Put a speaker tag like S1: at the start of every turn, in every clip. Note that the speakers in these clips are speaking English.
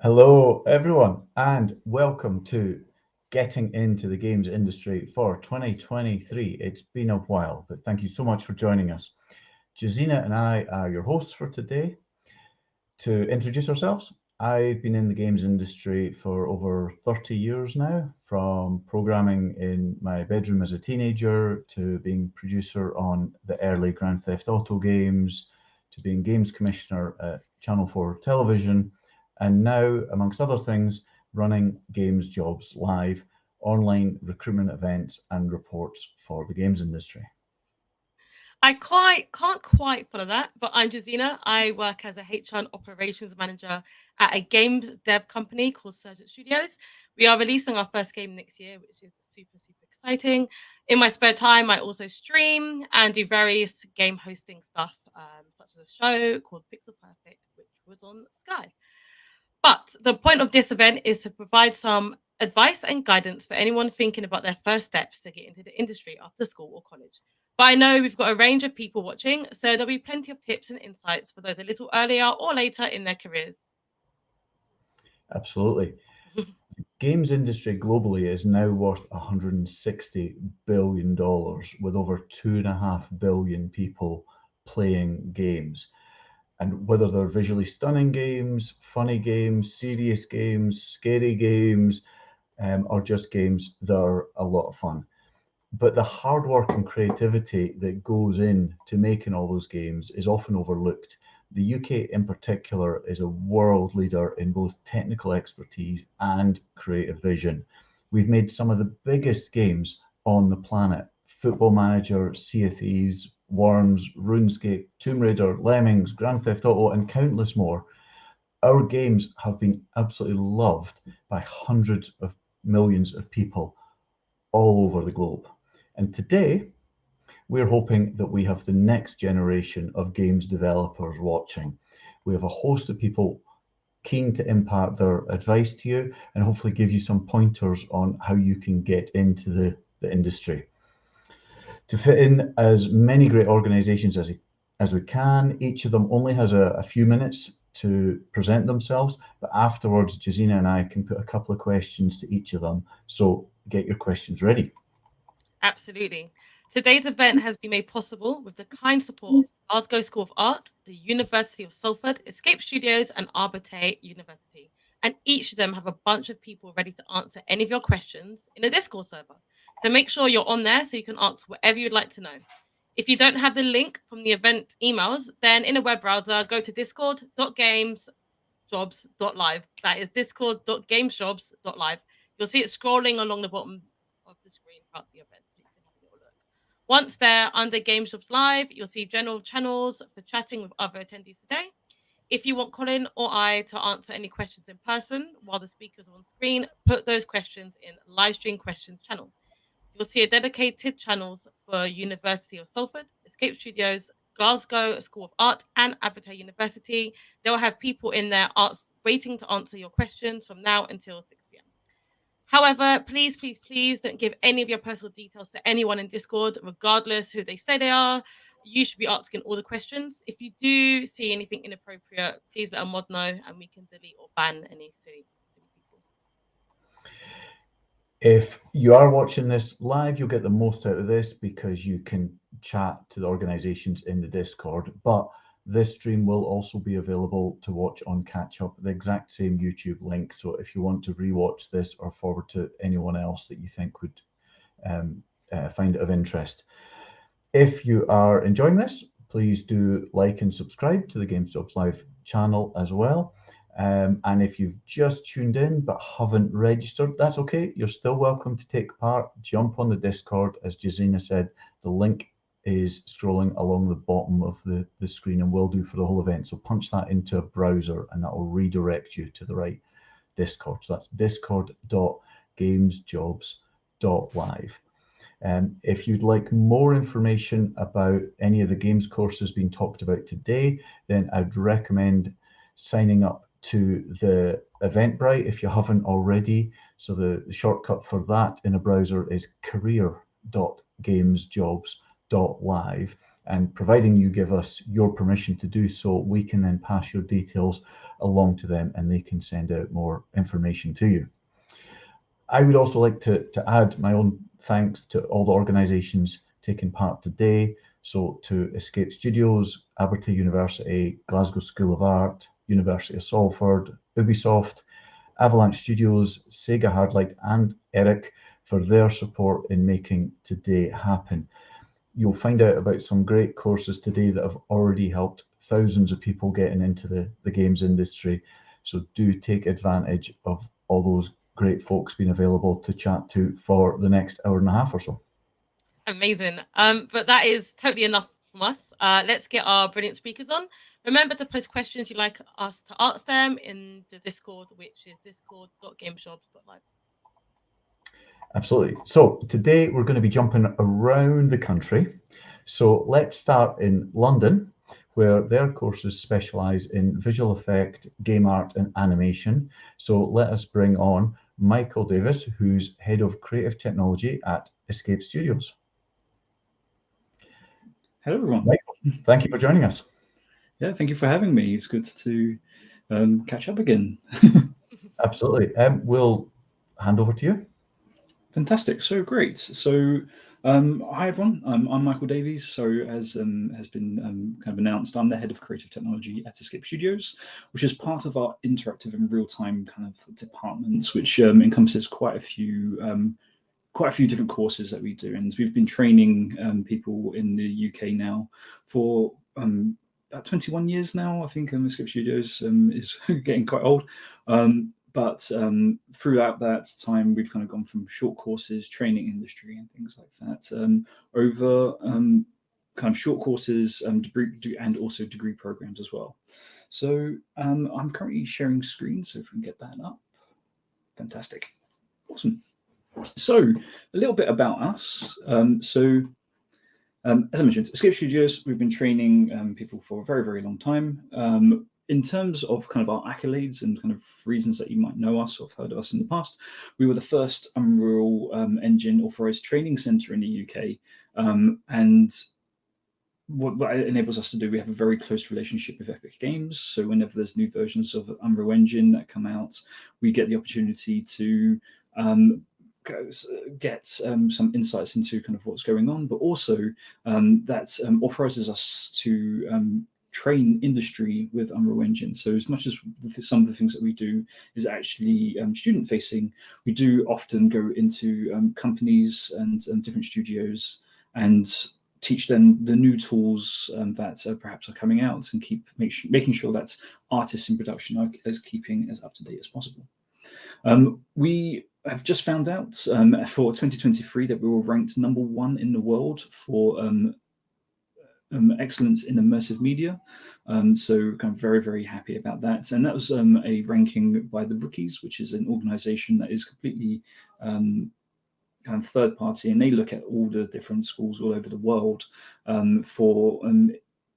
S1: Hello, everyone, and welcome to Getting into the Games Industry for 2023. It's been a while, but thank you so much for joining us. Jazina and I are your hosts for today. To introduce ourselves, I've been in the games industry for over 30 years now, from programming in my bedroom as a teenager to being producer on the early Grand Theft Auto games to being games commissioner at Channel 4 television, and now, amongst other things, running Games Jobs Live, online recruitment events and reports for the games industry.
S2: I can't quite follow that, but I'm Jazina. I work as a HR and operations manager at a games dev company called Sega Studios. We are releasing our first game next year, which is super exciting. In my spare time, I also stream and do various game hosting stuff, such as a show called Pixel Perfect, which was on Sky. But the point of this event is to provide some advice and guidance for anyone thinking about their first steps to get into the industry after school or college. But I know we've got a range of people watching, so there'll be plenty of tips and insights for those a little earlier or later in their careers.
S1: Absolutely. Games industry globally is now worth $160 billion with over 2.5 billion people playing games. And whether they're visually stunning games, funny games, serious games, scary games, or just games that are a lot of fun. But the hard work and creativity that goes in to making all those games is often overlooked. The UK in particular is a world leader in both technical expertise and creative vision. We've made some of the biggest games on the planet: Football Manager, Sea of Thieves, Worms, RuneScape, Tomb Raider, Lemmings, Grand Theft Auto, and countless more. Our games have been absolutely loved by hundreds of millions of people all over the globe. And today, we're hoping that we have the next generation of games developers watching. We have a host of people keen to impart their advice to you and hopefully give you some pointers on how you can get into the industry. To fit in as many great organizations as we can, each of them only has a few minutes to present themselves, but afterwards, Jazina and I can put a couple of questions to each of them. So get your questions ready.
S2: Absolutely. Today's event has been made possible with the kind support of Glasgow School of Art, the University of Salford, Escape Studios, and Abertay University. And each of them have a bunch of people ready to answer any of your questions in a Discord server. So make sure you're on there so you can ask whatever you'd like to know. If you don't have the link from the event emails, then in a web browser, go to discord.gamesjobs.live. That is discord.gamesjobs.live. You'll see it scrolling along the bottom of the screen throughout the event, so you can have a little look. Once there, under Games Jobs Live, you'll see general channels for chatting with other attendees today. If you want Colin or I to answer any questions in person while the speakers are on screen, put those questions in live stream questions channel. You'll see a dedicated channels for University of Salford, Escape Studios, Glasgow School of Art, and Abertay University. They'll have people in there waiting to answer your questions from now until 6 p.m. However, please don't give any of your personal details to anyone in Discord, regardless who they say they are. You should be asking all the questions. If you do see anything inappropriate, please let a mod know and we can delete or ban any silly people.
S1: If you are watching this live, you'll get the most out of this because you can chat to the organizations in the Discord. But this stream will also be available to watch on catch up, the exact same YouTube link. So if you want to rewatch this or forward to anyone else that you think would find it of interest. If you are enjoying this, please do like and subscribe to the Games Jobs Live channel as well. And if you've just tuned in but haven't registered, that's okay. You're still welcome to take part. Jump on the Discord. As Jazina said, the link is scrolling along the bottom of the screen and will do for the whole event. So punch that into a browser and that will redirect you to the right Discord. So that's discord.gamesjobs.live. If you'd like more information about any of the games courses being talked about today, then I'd recommend signing up to the Eventbrite if you haven't already. So the shortcut for that in a browser is career.gamesjobs.live. And providing you give us your permission to do so, we can then pass your details along to them and they can send out more information to you. I would also like to add my own thanks to all the organisations taking part today. So to Escape Studios, Abertay University, Glasgow School of Art, University of Salford, Ubisoft, Avalanche Studios, Sega Hardlight and Eric for their support in making today happen. You'll find out about some great courses today that have already helped thousands of people getting into the games industry. So do take advantage of all those great folks being available to chat to for the next hour and a half or so.
S2: Amazing. But that is totally enough from us. Let's get our brilliant speakers on. Remember to post questions you'd like us to ask them in the Discord, which is discord.gameshops.live.
S1: Absolutely. So today we're going to be jumping around the country. So let's start in London, where their courses specialise in visual effect, game art and animation. So let us bring on Michael Davis, who's Head of Creative Technology at Escape Studios.
S3: Hello, everyone.
S1: Michael, thank you for joining us.
S3: Yeah, thank you for having me. It's good to catch up again.
S1: Absolutely. We'll hand over to you.
S3: Fantastic. So great. So hi, everyone. I'm Michael Davies. So as has been kind of announced, I'm the Head of Creative Technology at Escape Studios, which is part of our interactive and real-time kind of departments, which encompasses quite a few different courses that we do. And we've been training people in the UK now for about 21 years now. I think Escape Studios is getting quite old. But throughout that time, we've kind of gone from short courses, training industry and things like that, over kind of short courses, degree, and also degree programs as well. So I'm currently sharing screen, so if we can get that up. Fantastic. Awesome. So a little bit about us. As I mentioned, Escape Studios, we've been training people for a very, very long time. In terms of kind of our accolades and kind of reasons that you might know us or have heard of us in the past, we were the first Unreal Engine authorized training center in the UK. And what it enables us to do, we have a very close relationship with Epic Games. So whenever there's new versions of Unreal Engine that come out, we get the opportunity to get some insights into kind of what's going on, but also that authorizes us to train industry with Unreal Engine. So as much as some of the things that we do is actually student facing, we do often go into companies and different studios and teach them the new tools that perhaps are coming out and making sure that artists in production are keeping as up to date as possible. We have just found out for 2023 that we were ranked #1 in the world for excellence in immersive media. So kind of very, very happy about that. And that was a ranking by the Rookies, which is an organization that is completely kind of third party, and they look at all the different schools all over the world for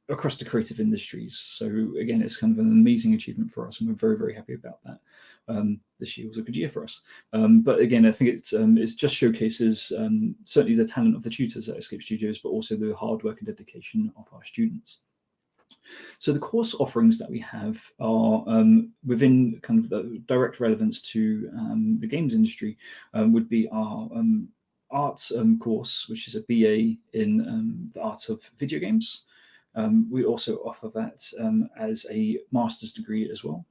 S3: across the creative industries. So again, it's kind of an amazing achievement for us, and we're very, very happy about that. This year was a good year for us. But again, I think it just showcases certainly the talent of the tutors at Escape Studios, but also the hard work and dedication of our students. So the course offerings that we have are within kind of the direct relevance to the games industry would be our arts course, which is a BA in the art of video games. We also offer that as a master's degree as well.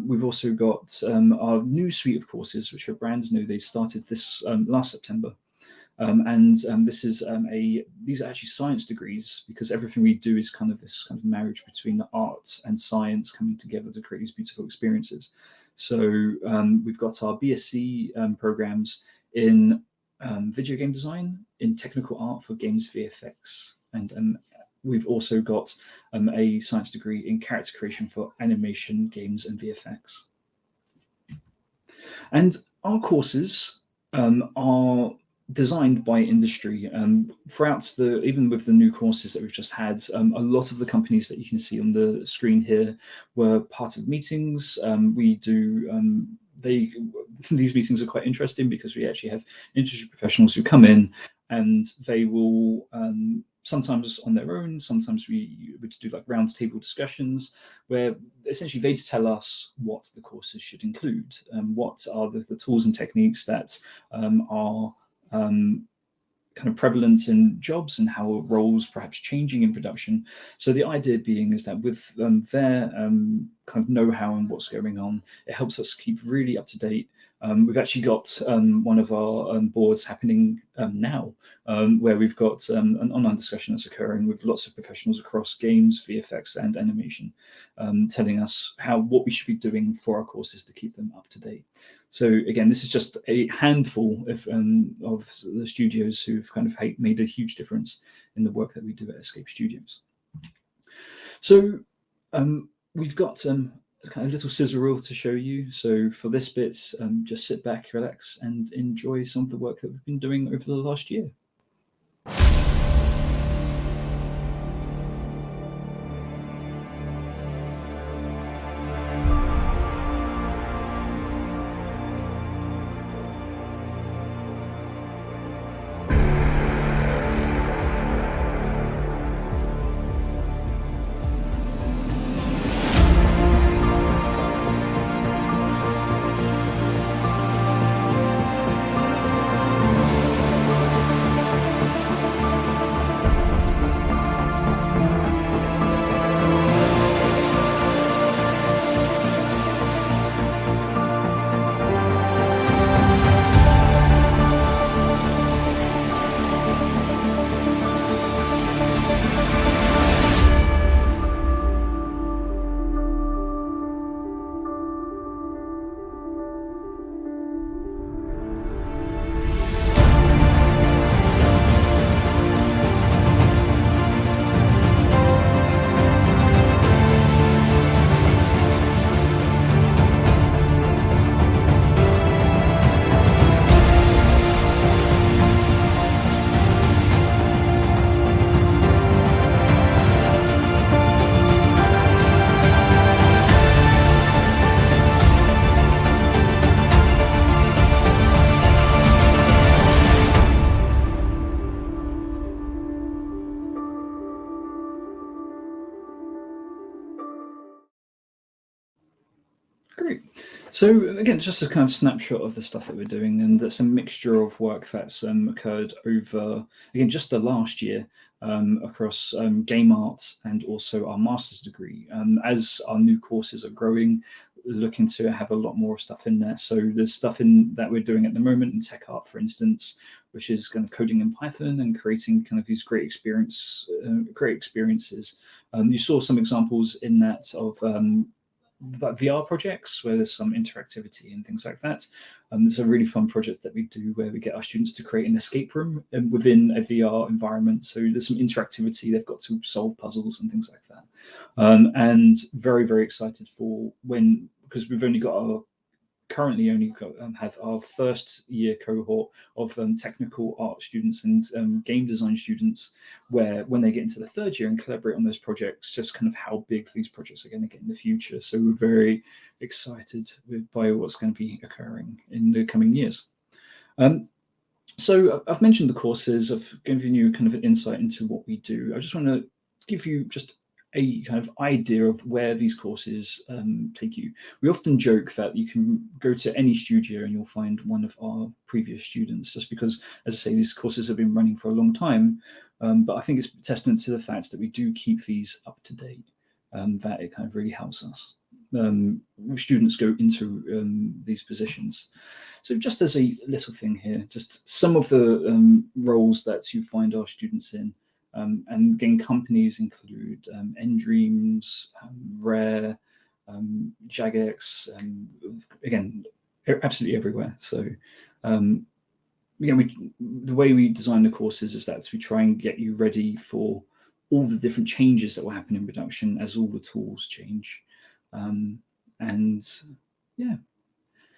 S3: We've also got our new suite of courses, which are brand new. They started this last September. These are actually science degrees, because everything we do is kind of this kind of marriage between the arts and science coming together to create these beautiful experiences. So we've got our BSc programs in video game design, in technical art for games VFX, and we've also got a science degree in character creation for animation, games, and VFX. And our courses are designed by industry. Throughout even with the new courses that we've just had, a lot of the companies that you can see on the screen here were part of meetings. We do these meetings are quite interesting because we actually have industry professionals who come in and they will sometimes on their own, sometimes we would do like round table discussions where essentially they tell us what the courses should include, what are the tools and techniques that are kind of prevalent in jobs and how roles perhaps changing in production. So the idea being is that with their kind of know-how and what's going on, it helps us keep really up to date. We've actually got one of our boards happening now, where we've got an online discussion that's occurring with lots of professionals across games, VFX, and animation, telling us what we should be doing for our courses to keep them up to date. So again, this is just a handful of the studios who've kind of made a huge difference in the work that we do at Escape Studios. So we've got kind of a little scissor reel to show you. So for this bit, just sit back, relax, and enjoy some of the work that we've been doing over the last year. Great. So again, just a kind of snapshot of the stuff that we're doing, and that's a mixture of work that's occurred over, again, just the last year across game art and also our master's degree. As our new courses are growing, looking to have a lot more stuff in there. So there's stuff in that we're doing at the moment in tech art, for instance, which is kind of coding in Python and creating kind of these great experiences. You saw some examples in that of VR projects where there's some interactivity and things like that. There's a really fun project that we do where we get our students to create an escape room within a VR environment. So there's some interactivity. They've got to solve puzzles and things like that. And very, very excited for because we've only got currently only have our first year cohort of technical art students and game design students, where when they get into the third year and collaborate on those projects, just kind of how big these projects are going to get in the future. So we're very excited by what's going to be occurring in the coming years. So I've mentioned the courses. I've given you kind of an insight into what we do. I just want to give you just a kind of idea of where these courses take you. We often joke that you can go to any studio and you'll find one of our previous students, just because, as I say, these courses have been running for a long time. But I think it's a testament to the fact that we do keep these up to date, that it kind of really helps us. Students go into these positions. So just as a little thing here, just some of the roles that you find our students in. And again, companies include Endreams, Rare, Jagex, again, absolutely everywhere. So again, the way we design the courses is that we try and get you ready for all the different changes that will happen in production as all the tools change. And yeah,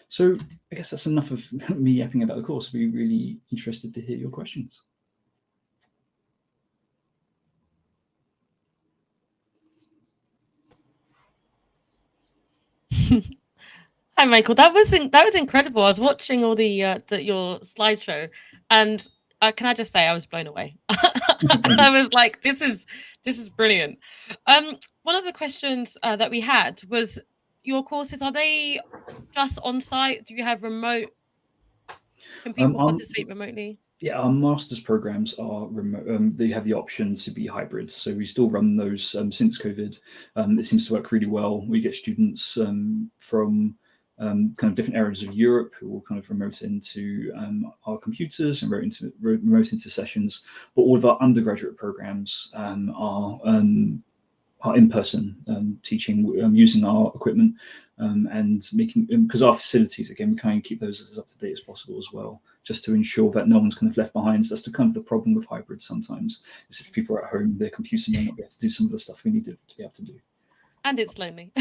S3: so I guess that's enough of me yapping about the course. I'd be really interested to hear your questions.
S2: Hi, Michael. That was incredible. I was watching all the your slideshow, and can I just say I was blown away. I was like, this is brilliant. One of the questions that we had was, your courses, are they just on site? Do you have remote? Can people participate remotely?
S3: Yeah, our master's programs are remote. They have the option to be hybrid, so we still run those since COVID. It seems to work really well. We get students from kind of different areas of Europe who will kind of remote into our computers and remote into sessions. But all of our undergraduate programs are in person teaching using our equipment and making, because our facilities, again, we kind of keep those as up to date as possible as well, just to ensure that no one's kind of left behind. So that's kind of the problem with hybrid sometimes, is if people are at home, their computer may not be able to do some of the stuff we need to be able to do.
S2: And it's lonely.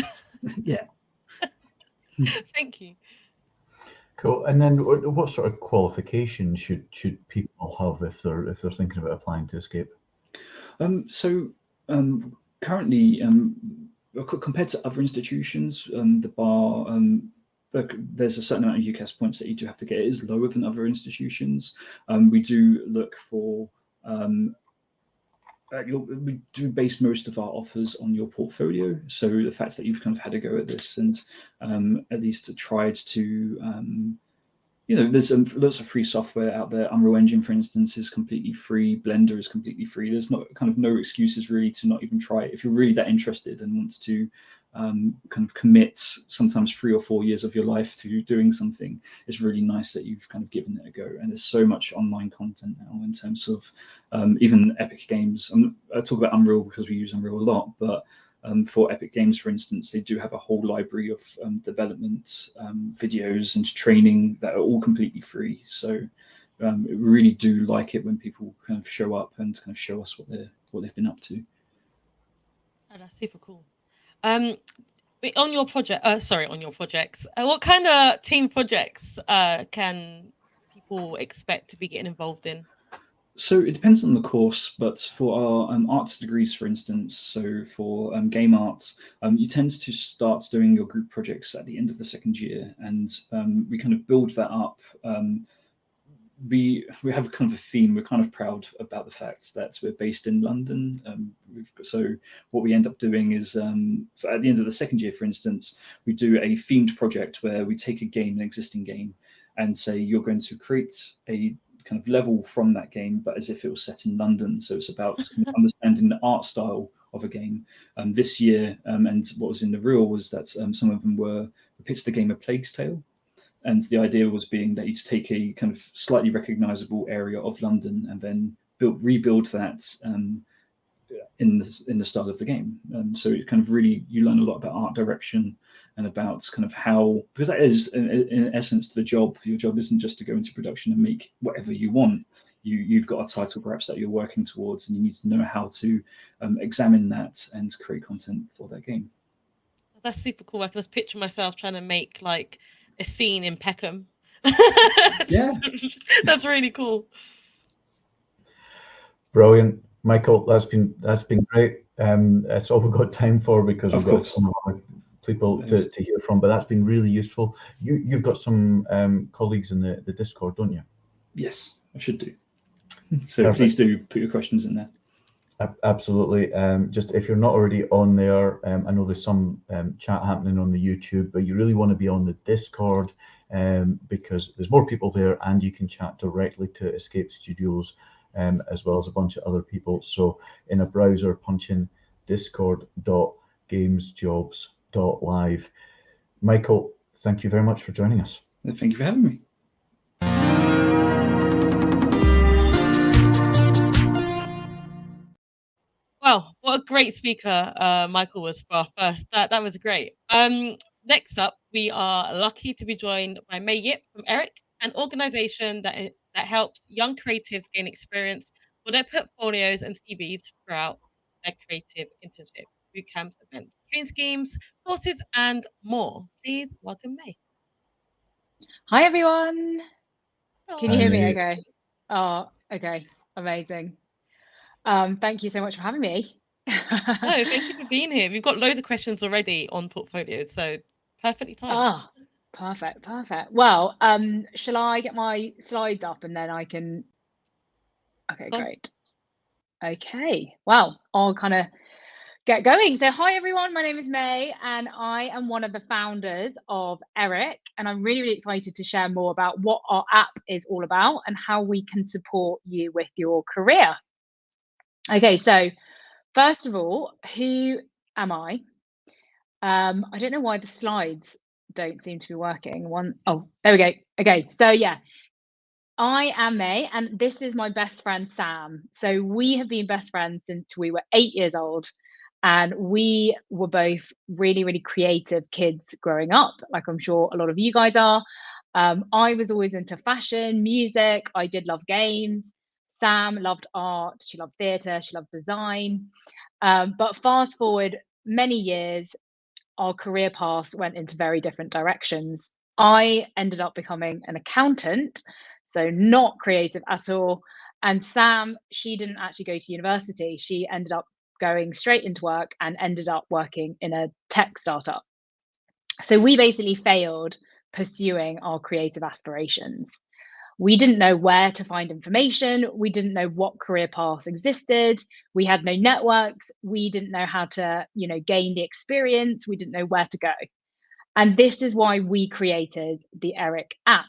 S3: Yeah.
S2: Thank you.
S1: Cool. And then what sort of qualifications should people have if they're thinking about applying to Escape?
S3: Currently, compared to other institutions, the bar, there's a certain amount of UCAS points that you do have to get. It is lower than other institutions. We do look for, we do base most of our offers on your portfolio. So the fact that you've kind of had a go at this and at least tried to, there's lots of free software out there. Unreal Engine, for instance, is completely free. Blender is completely free. There's no excuses really to not even try it. If you're really that interested and wants to kind of commit sometimes 3 or 4 years of your life to doing something, it's really nice that you've kind of given it a go. And there's so much online content now in terms of even Epic Games. I talk about Unreal because we use Unreal a lot, but for Epic Games, for instance, they do have a whole library of development videos and training that are all completely free. So we really do like it when people kind of show up and kind of show us what they've been up to.
S2: Oh, that's super cool. On your projects, what kind of team projects can people expect to be getting involved in?
S3: So it depends on the course, but for our arts degrees, for instance, so for game arts, you tend to start doing your group projects at the end of the second year, and we kind of build that up. We have kind of a theme. We're kind of proud about the fact that we're based in London. So what we end up doing is at the end of the second year, for instance, we do a themed project where we take an existing game, and say you're going to create a kind of level from that game, but as if it was set in London. So it's about understanding the art style of a game. This year, and what was in the reel was that some of them we pitched the game A Plague's Tale. And the idea was being that you take a kind of slightly recognizable area of London and then rebuild that in the style of the game. So it kind of really, you learn a lot about art direction and about kind of how, because that is in essence the job. Your job isn't just to go into production and make whatever you want. You've got a title perhaps that you're working towards, and you need to know how to examine that and create content for that game.
S2: That's super cool. I can just picture myself trying to make like a scene in Peckham.
S3: Yeah,
S2: that's really cool.
S1: Brilliant, Michael. That's been great. That's all we've got time for because we've got some other people to hear from. But that's been really useful. You've got some colleagues in the Discord, don't you?
S3: Yes, I should do. So perfect. Please do put your questions in there.
S1: Absolutely. Just if you're not already on there, I know there's some chat happening on the YouTube, but you really want to be on the Discord because there's more people there, and you can chat directly to Escape Studios as well as a bunch of other people. So in a browser, punch in discord.gamesjobs.live. Michael, thank you very much for joining us.
S3: Thank you for having me.
S2: Wow, what a great speaker Michael was for our first. That was great. Next up, we are lucky to be joined by May Yip from Eric, an organization that helps young creatives gain experience for their portfolios and CVs throughout their creative internships, boot camps, events, training schemes, courses, and more. Please welcome May.
S4: Hi, everyone.
S2: Hello.
S4: Can you hear me okay? Oh, okay. Amazing. Thank you so much for having me.
S2: No, thank you for being here. We've got loads of questions already on portfolios, so perfectly timed.
S4: Ah, perfect. Well, shall I get my slides up and then I can... Okay, great. Okay, well, I'll kind of get going. So, hi everyone, my name is May, and I am one of the founders of Eric. And I'm really, really excited to share more about what our app is all about and how we can support you with your career. Okay, so first of all, who am I? I don't know why the slides don't seem to be working. Oh, there we go. Okay, so yeah, I am May, and this is my best friend Sam. So we have been best friends since we were 8 years old, and we were both really, really creative kids growing up, like I'm sure a lot of you guys are. I was always into fashion, music. I did love games. Sam loved art. She loved theatre. She loved design. But fast forward many years, our career paths went into very different directions. I ended up becoming an accountant, so not creative at all. And Sam, she didn't actually go to university. She ended up going straight into work and ended up working in a tech startup. So we basically failed pursuing our creative aspirations. We didn't know where to find information. We didn't know what career paths existed. We had no networks. We didn't know how to, gain the experience. We didn't know where to go. And this is why we created the Eric app.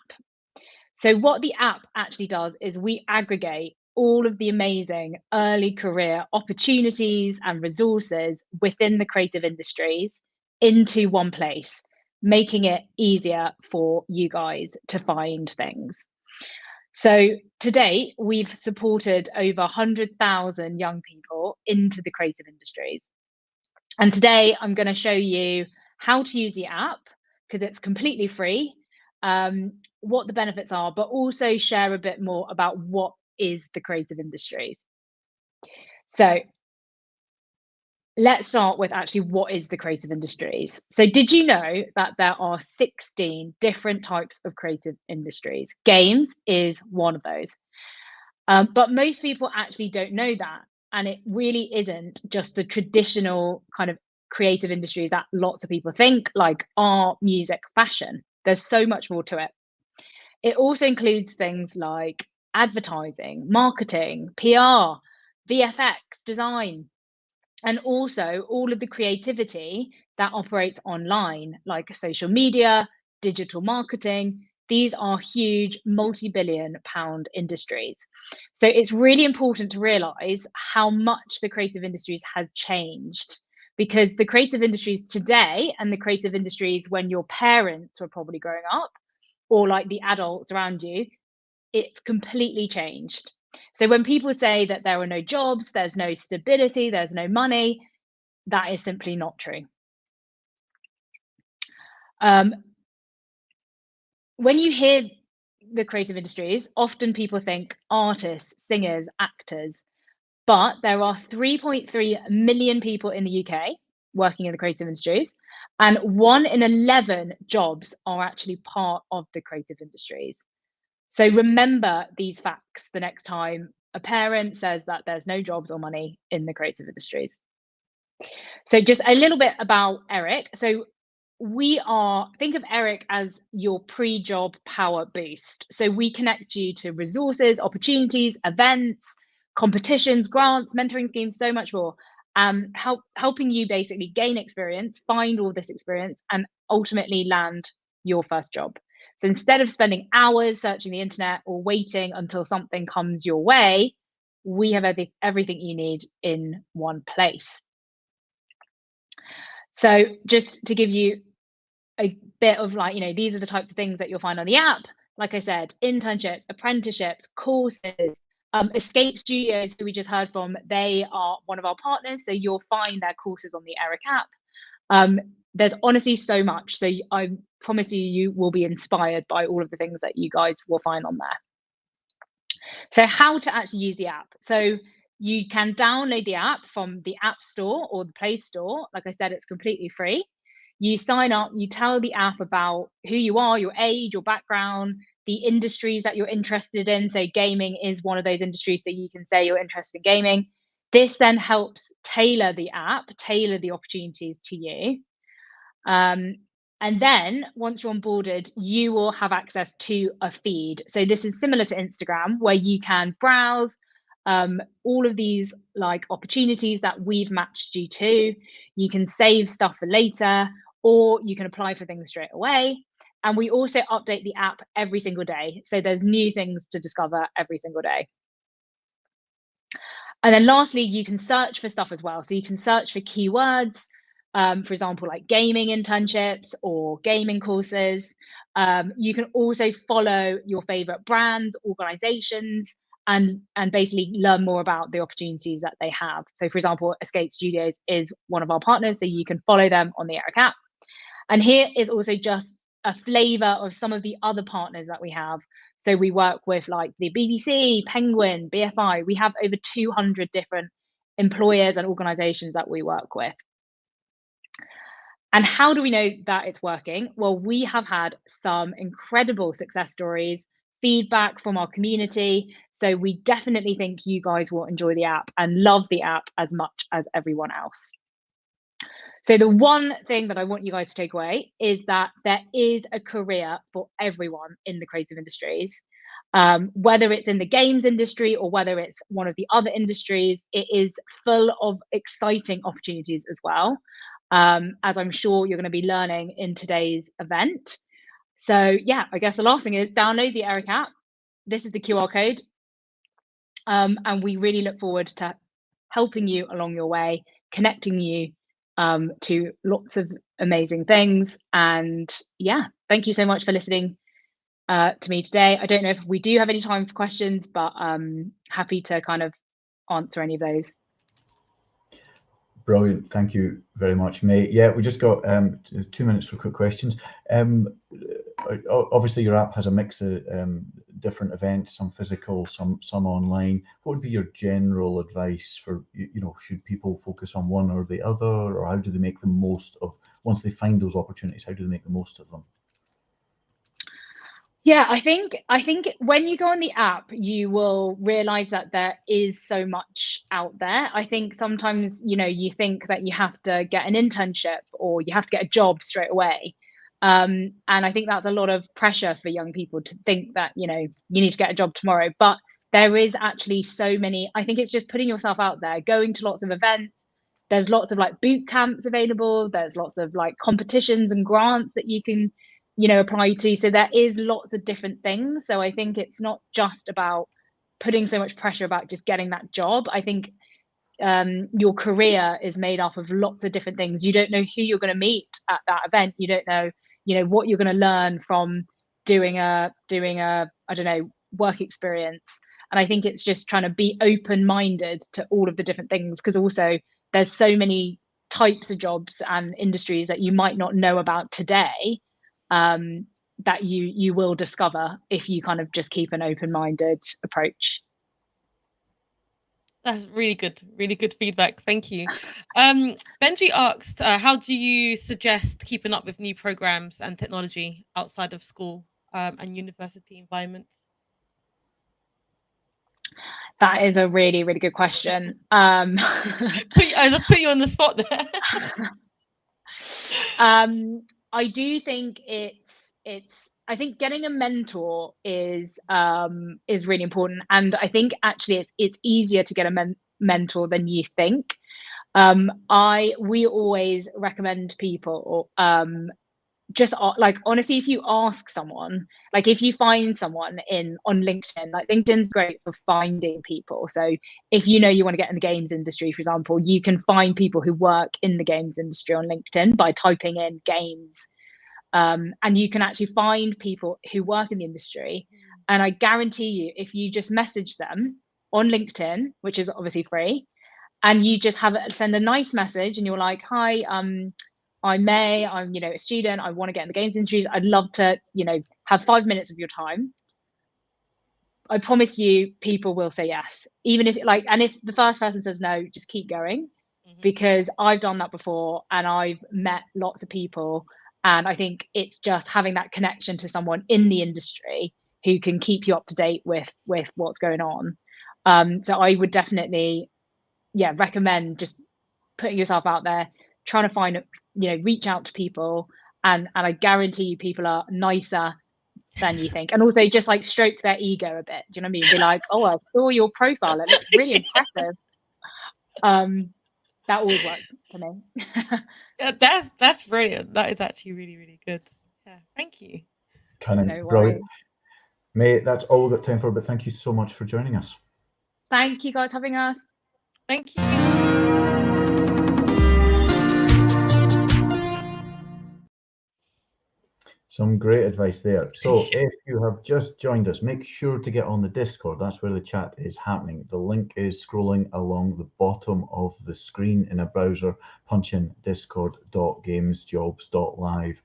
S4: So what the app actually does is we aggregate all of the amazing early career opportunities and resources within the creative industries into one place, making it easier for you guys to find things. So to date, we've supported over 100,000 young people into the creative industries. And today I'm going to show you how to use the app because it's completely free, what the benefits are, but also share a bit more about what is the creative industries. So let's start with actually what is the creative industries. So did you know that there are 16 different types of creative industries? Games is one of those. But most people actually don't know that. And it really isn't just the traditional kind of creative industries that lots of people think, like art, music, fashion. There's so much more to it. It also includes things like advertising, marketing, PR, VFX, design, and also all of the creativity that operates online, like social media, digital marketing. These are huge multi-billion pound industries. So it's really important to realize how much the creative industries has changed, because the creative industries today and the creative industries when your parents were probably growing up, or like the adults around you, it's completely changed. So when people say that there are no jobs, there's no stability, there's no money, that is simply not true. When you hear the creative industries, often people think artists, singers, actors, but there are 3.3 million people in the UK working in the creative industries, and 1 in 11 jobs are actually part of the creative industries. So remember these facts the next time a parent says that there's no jobs or money in the creative industries. So just a little bit about Eric. So think of Eric as your pre-job power boost. So we connect you to resources, opportunities, events, competitions, grants, mentoring schemes, so much more. Helping you basically gain experience, find all this experience, and ultimately land your first job. So instead of spending hours searching the internet or waiting until something comes your way, we have everything you need in one place. So just to give you a bit of these are the types of things that you'll find on the app. Like I said, internships, apprenticeships, courses, Escape Studios, who we just heard from, they are one of our partners. So you'll find their courses on the Eric app. There's honestly so much. So I promise you will be inspired by all of the things that you guys will find on there. So how to actually use the app. So you can download the app from the App Store or the Play Store. Like I said, it's completely free. You sign up, you tell the app about who you are, your age, your background, the industries that you're interested in. So gaming is one of those industries, so you can say you're interested in gaming. This then helps tailor the app, tailor the opportunities to you. And then once you're onboarded, you will have access to a feed. So this is similar to Instagram, where you can browse, all of these like opportunities that we've matched you to. You can save stuff for later, or you can apply for things straight away. And we also update the app every single day. So there's new things to discover every single day. And then lastly, you can search for stuff as well. So you can search for keywords, for example, like gaming internships or gaming courses. You can also follow your favorite brands, organizations, and basically learn more about the opportunities that they have. So for example, Escape Studios is one of our partners, so you can follow them on the Eric app. And here is also just a flavor of some of the other partners that we have. So we work with like the BBC, Penguin, BFI. We have over 200 different employers and organizations that we work with. And how do we know that it's working? Well, we have had some incredible success stories, feedback from our community. So we definitely think you guys will enjoy the app and love the app as much as everyone else. So the one thing that I want you guys to take away is that there is a career for everyone in the creative industries. Whether it's in the games industry or whether it's one of the other industries, it is full of exciting opportunities as well, as I'm sure you're going to be learning in today's event. So yeah, I guess the last thing is download the Eric app. This is the QR code. And we really look forward to helping you along your way, connecting you to lots of amazing things. And yeah, thank you so much for listening to me today. I don't know if we do have any time for questions, but happy to kind of answer any of those.
S1: Brilliant. Thank you very much, May. Yeah, we just got 2 minutes for quick questions. Obviously, your app has a mix of different events, some physical, some online. What would be your general advice for, should people focus on one or the other, or how do they make the most of, once they find those opportunities, how do they make the most of them?
S4: Yeah, I think when you go on the app, you will realize that there is so much out there. I think sometimes, you think that you have to get an internship or you have to get a job straight away. And I think that's a lot of pressure for young people to think that, you need to get a job tomorrow. But there is actually so many, I think it's just putting yourself out there, going to lots of events. There's lots of like boot camps available. There's lots of like competitions and grants that you can apply to. So there is lots of different things. So I think it's not just about putting so much pressure about just getting that job. I think your career is made up of lots of different things. You don't know who you're going to meet at that event. You don't know, what you're going to learn from doing a I don't know, work experience. And I think it's just trying to be open-minded to all of the different things, because also there's so many types of jobs and industries that you might not know about today, that you will discover if you kind of just keep an open-minded approach.
S2: That's really good feedback. Thank you. Benji asked, how do you suggest keeping up with new programs and technology outside of school and university environments?
S4: That is a really, really good question.
S2: I just put you on the spot there.
S4: I do think I think getting a mentor is really important, and I think actually it's easier to get a mentor than you think. We always recommend people, just like honestly, if you ask someone, like if you find someone on LinkedIn, like LinkedIn's great for finding people. So if you want to get in the games industry, for example, you can find people who work in the games industry on LinkedIn by typing in games. And you can actually find people who work in the industry. And I guarantee you, if you just message them on LinkedIn, which is obviously free, and you just send a nice message and you're like, hi, I'm May, I'm a student, I want to get in the games industry, I'd love to have 5 minutes of your time. I promise you people will say yes, even if and if the first person says no, just keep going. Because I've done that before and I've met lots of people, and I think it's just having that connection to someone in the industry who can keep you up to date with what's going on. So I would definitely recommend just putting yourself out there, trying to find reach out to people, and I guarantee you people are nicer than you think. And also just like stroke their ego a bit. Do you know what I mean? Be like, oh, I saw your profile. It looks really impressive. That always works for me.
S2: Yeah, that's brilliant. That is actually really, really good. Yeah, thank you.
S4: No
S1: Brilliant.
S4: worries.
S1: Mate, that's all we've got time for, but thank you so much for joining us.
S4: Thank you guys for having us.
S2: Thank you.
S1: Some great advice there. So if you have just joined us, make sure to get on the Discord. That's where the chat is happening. The link is scrolling along the bottom of the screen in a browser. Punch in discord.gamesjobs.live,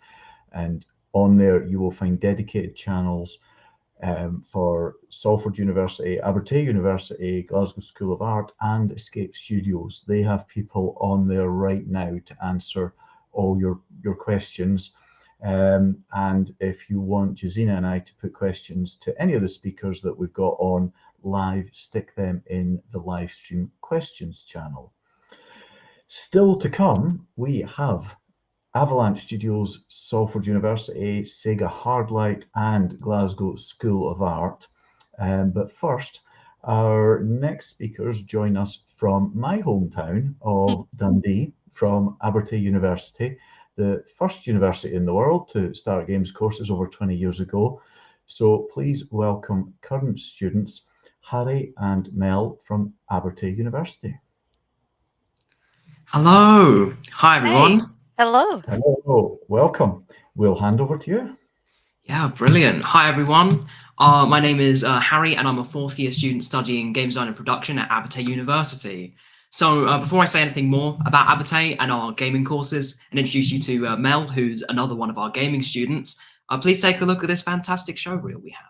S1: and on there you will find dedicated channels for Salford University, Abertay University, Glasgow School of Art, and Escape Studios. They have people on there right now to answer all your questions. And if you want Josina and I to put questions to any of the speakers that we've got on live, stick them in the live stream questions channel. Still to come, we have Avalanche Studios, Salford University, Sega Hardlight, and Glasgow School of Art. But first, our next speakers join us from my hometown of Dundee, from Abertay University, the first university in the world to start games courses over 20 years ago. So please welcome current students, Harry and Mel from Abertay University.
S5: Hello. Hi, everyone.
S6: Hey. Hello.
S1: Hello, welcome. We'll hand over to you.
S5: Yeah, brilliant. Hi, everyone. My name is Harry, and I'm a fourth-year student studying game design and production at Abertay University. So before I say anything more about Abertay and our gaming courses and introduce you to Mel, who's another one of our gaming students, please take a look at this fantastic show reel we have.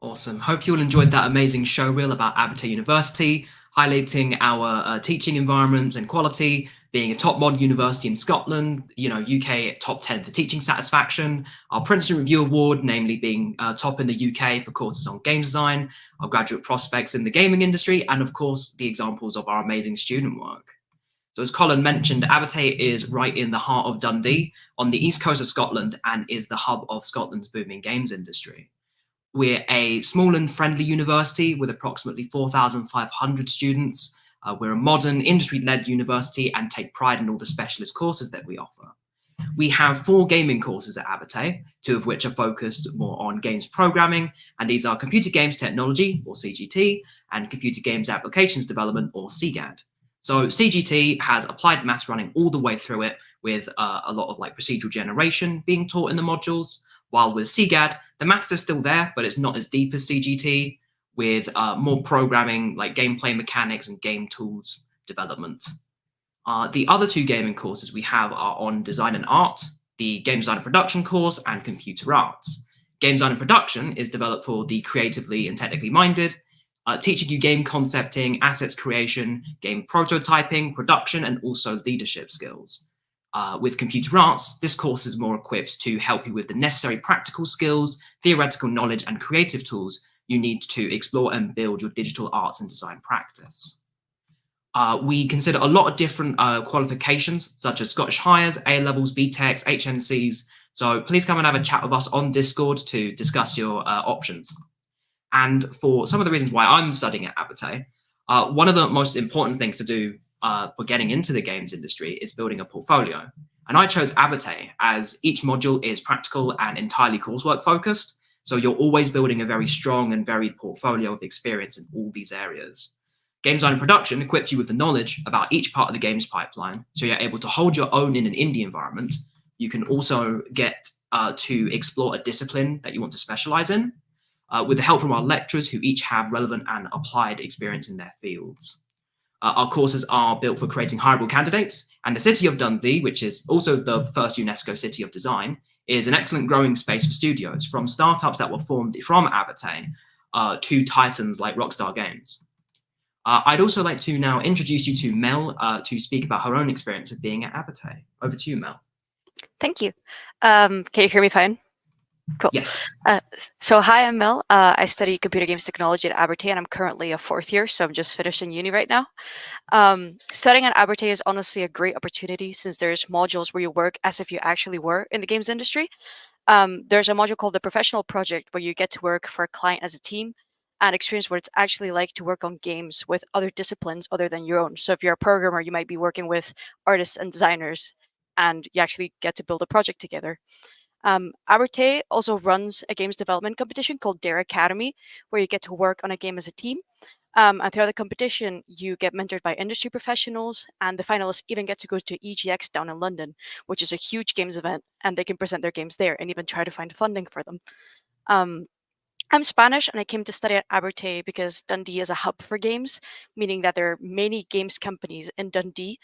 S5: Awesome. Hope you all enjoyed that amazing show reel about Abertay University, highlighting our teaching environments and quality, being a top modern university in Scotland, UK top 10 for teaching satisfaction, our Princeton Review Award, namely being top in the UK for courses on game design, our graduate prospects in the gaming industry, and of course, the examples of our amazing student work. So as Colin mentioned, Abertay is right in the heart of Dundee, on the east coast of Scotland, and is the hub of Scotland's booming games industry. We're a small and friendly university with approximately 4,500 students. We're a modern, industry-led university and take pride in all the specialist courses that we offer. We have 4 gaming courses at Abertay, 2 of which are focused more on games programming, and these are Computer Games Technology, or CGT, and Computer Games Applications Development, or CGAD. So CGT has applied maths running all the way through it, with a lot of procedural generation being taught in the modules, while with CGAD, the maths is still there, but it's not as deep as CGT, with more programming like gameplay mechanics and game tools development. The other 2 gaming courses we have are on design and art, the game design and production course, and computer arts. Game design and production is developed for the creatively and technically minded, teaching you game concepting, assets creation, game prototyping, production, and also leadership skills. With computer arts, this course is more equipped to help you with the necessary practical skills, theoretical knowledge, and creative tools you need to explore and build your digital arts and design practice. We consider a lot of different qualifications, such as Scottish Highers, A-levels, BTECs, HNCs. So please come and have a chat with us on Discord to discuss your options. And for some of the reasons why I'm studying at Abertay, one of the most important things to do for getting into the games industry is building a portfolio. And I chose Abertay as each module is practical and entirely coursework focused. So you're always building a very strong and varied portfolio of experience in all these areas. Game design and production equips you with the knowledge about each part of the games pipeline, so you're able to hold your own in an indie environment. You can also get to explore a discipline that you want to specialize in, with the help from our lecturers who each have relevant and applied experience in their fields. Our courses are built for creating hireable candidates, and the city of Dundee, which is also the first UNESCO City of Design, is an excellent growing space for studios, from startups that were formed from Abertay to titans like Rockstar Games. I'd also like to now introduce you to Mel to speak about her own experience of being at Abertay. Over to you, Mel.
S6: Thank you. Can you hear me fine? Cool.
S5: Yes.
S6: So hi, I'm Mel. I study computer games technology at Abertay, and I'm currently a 4th year, so I'm just finishing uni right now. Studying at Abertay is honestly a great opportunity, since there's modules where you work as if you actually were in the games industry. There's a module called the Professional Project, where you get to work for a client as a team and experience what it's actually like to work on games with other disciplines other than your own. So if you're a programmer, you might be working with artists and designers, and you actually get to build a project together. Abertay also runs a games development competition called Dare Academy, where you get to work on a game as a team. And throughout the competition, you get mentored by industry professionals, and the finalists even get to go to EGX down in London, which is a huge games event, and they can present their games there and even try to find funding for them. I'm Spanish, and I came to study at Abertay because Dundee is a hub for games, meaning that there are many games companies in Dundee,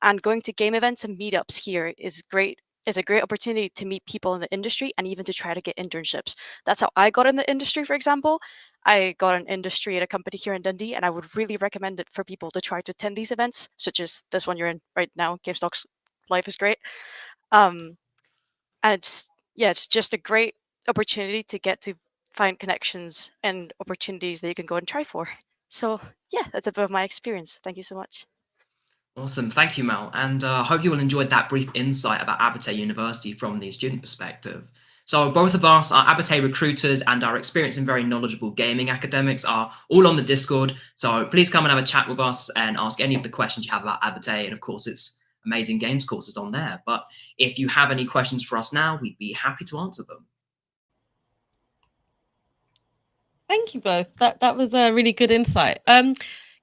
S6: and going to game events and meetups here is a great opportunity to meet people in the industry and even to try to get internships. That's how I got in the industry, for example. I got an industry at a company here in Dundee, and I would really recommend it for people to try to attend these events, such as this one you're in right now. GameStocks Live is great. And it's just a great opportunity to get to find connections and opportunities that you can go and try for. So yeah, that's a bit of my experience. Thank you so much.
S5: Awesome. Thank you, Mel. And I hope you all enjoyed that brief insight about Abertay University from the student perspective. So both of us are Abertay recruiters, and our experienced and very knowledgeable gaming academics are all on the Discord. So please come and have a chat with us and ask any of the questions you have about Abertay. And of course, it's amazing games courses on there. But if you have any questions for us now, we'd be happy to answer them.
S2: Thank you both. That was a really good insight. Can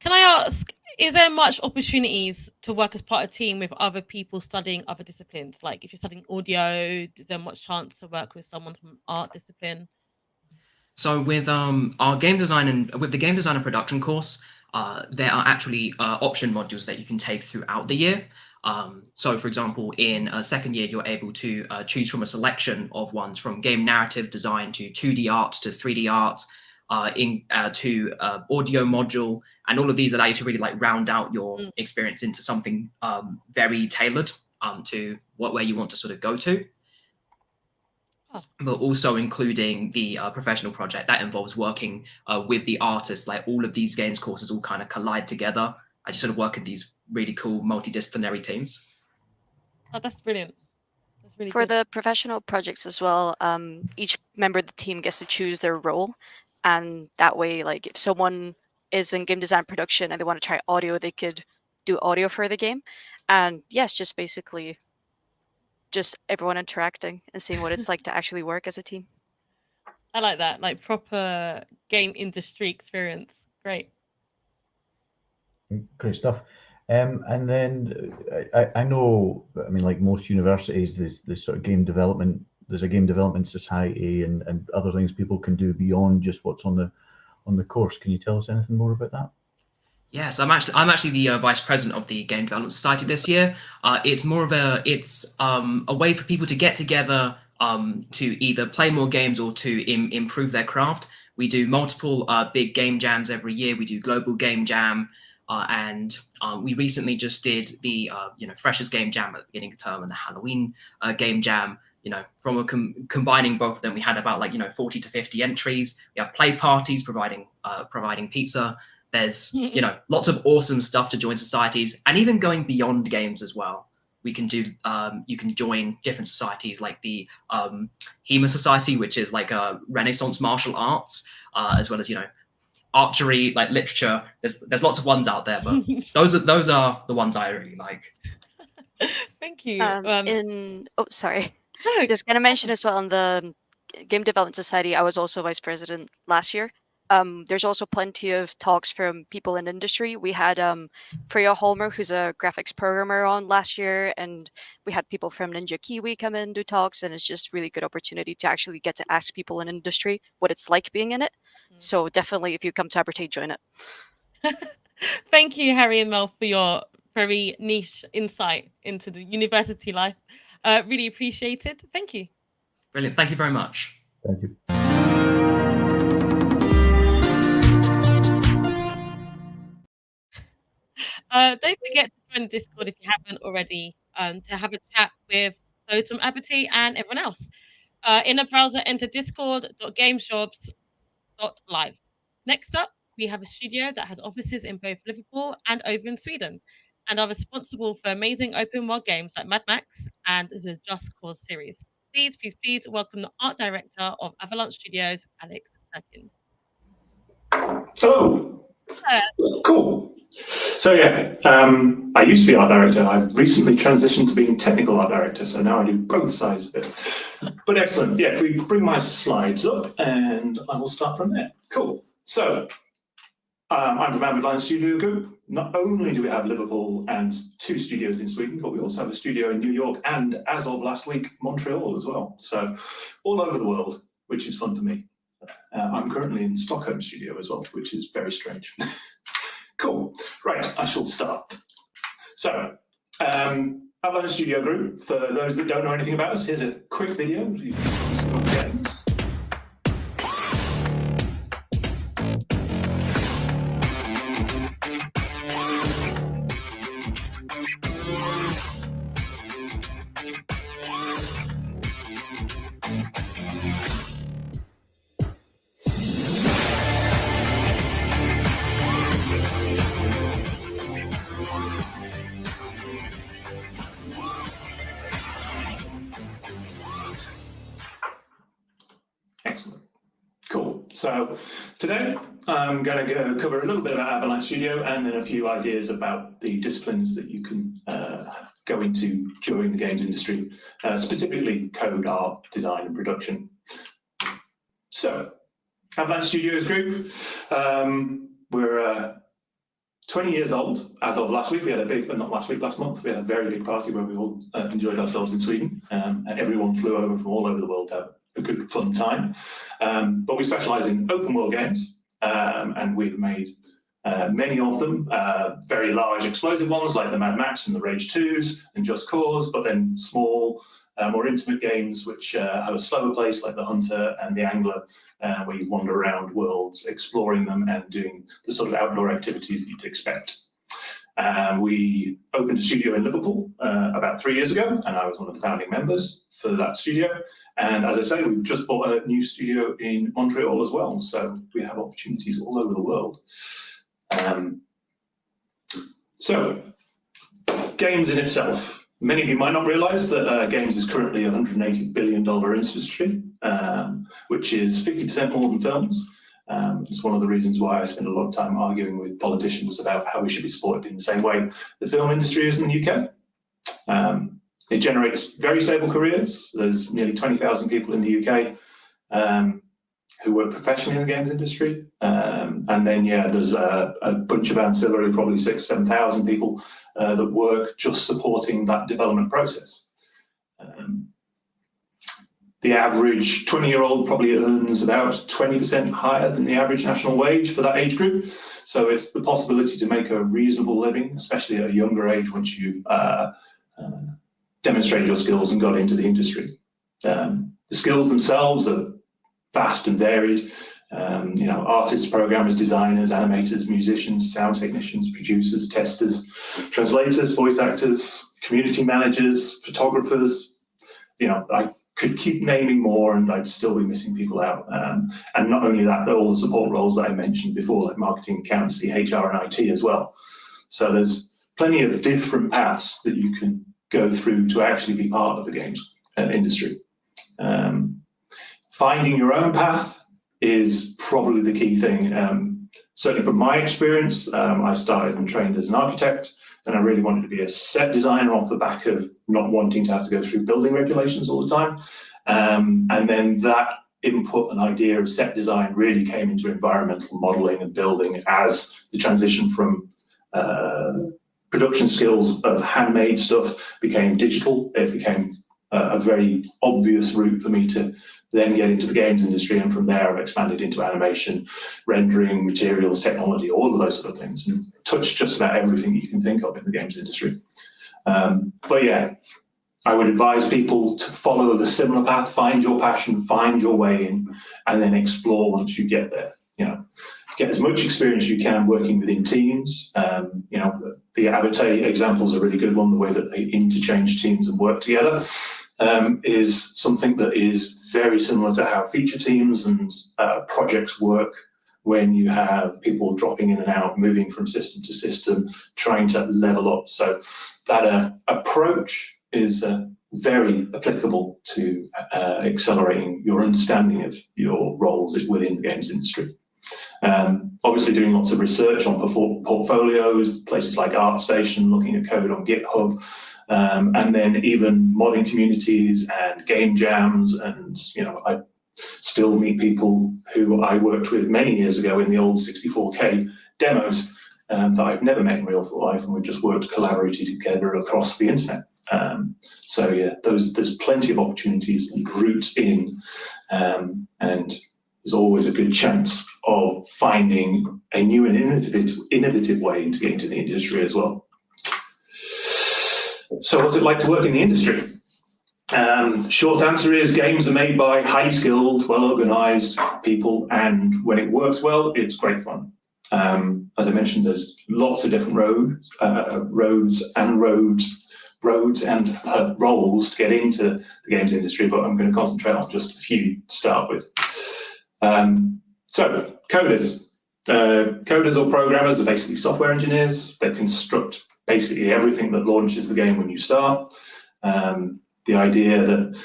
S2: I ask, is there much opportunities to work as part of a team with other people studying other disciplines? Like if you're studying audio, is there much chance to work with someone from art discipline?
S5: So with our game design and with the game design and production course, there are actually option modules that you can take throughout the year. So for example, in second year, you're able to choose from a selection of ones from game narrative design to 2D art to 3D art, to audio module, and all of these allow you to really like round out your experience into something very tailored to where you want to sort of go to. But also including the professional project that involves working with the artists. Like all of these games courses all kind of collide together. I just sort of work in these really cool multidisciplinary teams.
S2: Oh, that's brilliant. That's really
S6: For
S2: good.
S6: the professional projects as well, each member of the team gets to choose their role. And that way, like if someone is in game design production and they want to try audio, they could do audio for the game. And yes, just basically just everyone interacting and seeing what it's like to actually work as a team.
S2: I like that, like proper game industry experience. Great.
S1: Great stuff. And then I know, I mean, like most universities, there's this sort of game development. There's a game development society and other things people can do beyond just what's on the course. Can you tell us anything more about that?
S5: Yes, I'm actually the vice president of the Game Development Society this year. It's more of a way for people to get together to either play more games or to improve their craft. We do multiple big game jams every year. We do Global Game Jam, and we recently just did the Freshers Game Jam at the beginning of the term and the Halloween Game Jam. From combining both of them, we had about 40 to 50 entries. We have play parties providing pizza. There's lots of awesome stuff to join societies, and even going beyond games as well. We can do you can join different societies like the HEMA Society, which is like a Renaissance martial arts. as well as, you know, archery, like literature. There's lots of ones out there, but those are the ones I really like.
S2: Thank you.
S6: Sorry.
S2: No,
S6: Just gonna mention as well, on the Game Development Society, I was also vice president last year. There's also plenty of talks from people in industry. We had Freya Holmer, who's a graphics programmer, on last year, and we had people from Ninja Kiwi come in and do talks, and it's just really good opportunity to actually get to ask people in industry what it's like being in it. So definitely, if you come to Abertay, join it.
S2: Thank you, Harry and Mel, for your very niche insight into the university life. Really appreciate it. Thank you.
S5: Brilliant. Thank you very much.
S1: Thank you.
S2: Don't forget to join the Discord if you haven't already, to have a chat with those from Abertay and everyone else. In a browser, enter discord.gamesjobs.live. Next up, we have a studio that has offices in both Liverpool and over in Sweden, and are responsible for amazing open world games like Mad Max and the Just Cause series. Please welcome the art director of Avalanche Studios, Alex Perkins.
S7: Hello. Cool. So yeah, I used to be art director. I've recently transitioned to being technical art director, so now I do both sides of it. But excellent. Yeah, if we bring my slides up, and I will start from there. Cool. So I'm from Avalanche Studio Group. Not only do we have Liverpool and 2 studios in Sweden, but we also have a studio in New York and, as of last week, Montreal as well. So all over the world, which is fun for me. I'm currently in Stockholm studio as well, which is very strange. Cool. Right, I shall start. So, Avalanche Studio Group, for those that don't know anything about us, here's a quick video. You can see some games. Excellent. Cool. So today I'm going to cover a little bit about Avalanche Studio and then a few ideas about the disciplines that you can go into during the games industry, specifically code, art, design and production. So, Avalanche Studios Group, we're 20 years old as of last week. We had a big, not last week, last month, we had a very big party where we all enjoyed ourselves in Sweden, and everyone flew over from all over the world to have a good fun time. But we specialize in open world games, and we've made many of them, very large explosive ones like the Mad Max and the Rage 2s and Just Cause, but then small, more intimate games which have a slower pace like the Hunter and the Angler, where you wander around worlds, exploring them and doing the sort of outdoor activities that you'd expect. We opened a studio in Liverpool about 3 years ago, and I was one of the founding members for that studio. And as I say, we've just bought a new studio in Montreal as well, so we have opportunities all over the world. So, games in itself. Many of you might not realise that games is currently a $180 billion industry, which is 50% more than films. It's one of the reasons why I spend a lot of time arguing with politicians about how we should be supported in the same way the film industry is in the UK. It generates very stable careers. There's nearly 20,000 people in the UK who work professionally in the games industry. And then, yeah, there's a bunch of ancillary, probably 6,000 to 7,000 people that work just supporting that development process. The average 20-year-old probably earns about 20% higher than the average national wage for that age group. So it's the possibility to make a reasonable living, especially at a younger age once you demonstrate your skills and got into the industry. The skills themselves are vast and varied. Artists, programmers, designers, animators, musicians, sound technicians, producers, testers, translators, voice actors, community managers, photographers. I could keep naming more and I'd still be missing people out. And not only that, but all the support roles that I mentioned before, like marketing, accountancy, HR and IT as well. So there's plenty of different paths that you can go through to actually be part of the games industry. Finding your own path is probably the key thing. Certainly from my experience, I started and trained as an architect, and I really wanted to be a set designer off the back of not wanting to have to go through building regulations all the time. And then that input and idea of set design really came into environmental modeling and building as the transition from production skills of handmade stuff became digital. It became a very obvious route for me to then get into the games industry, and from there I've expanded into animation, rendering, materials, technology, all of those sort of things, and touched just about everything you can think of in the games industry. But yeah, I would advise people to follow the similar path, find your passion, find your way in, and then explore once you get there. You know, get as much experience as you can working within teams. You know, the Abertay example is a really good one. The way that they interchange teams and work together is something that is very similar to how feature teams and projects work when you have people dropping in and out, moving from system to system, trying to level up. So that approach is very applicable to accelerating your understanding of your roles within the games industry. Obviously doing lots of research on portfolios, places like ArtStation, looking at code on GitHub, and then even modding communities and game jams. And, you know, I still meet people who I worked with many years ago in the old 64K demos that I've never met in real life, and we just worked collaboratively together across the internet. So yeah, there's plenty of opportunities and routes in, and there's always a good chance of finding a new and innovative way to get into the industry as well. So what's it like to work in the industry? Short answer is games are made by highly skilled, well-organized people, and when it works well, it's great fun. As I mentioned, there's lots of different roads and roles to get into the games industry, but I'm going to concentrate on just a few to start with. So coders. Coders or programmers are basically software engineers. They construct basically everything that launches the game when you start. The idea that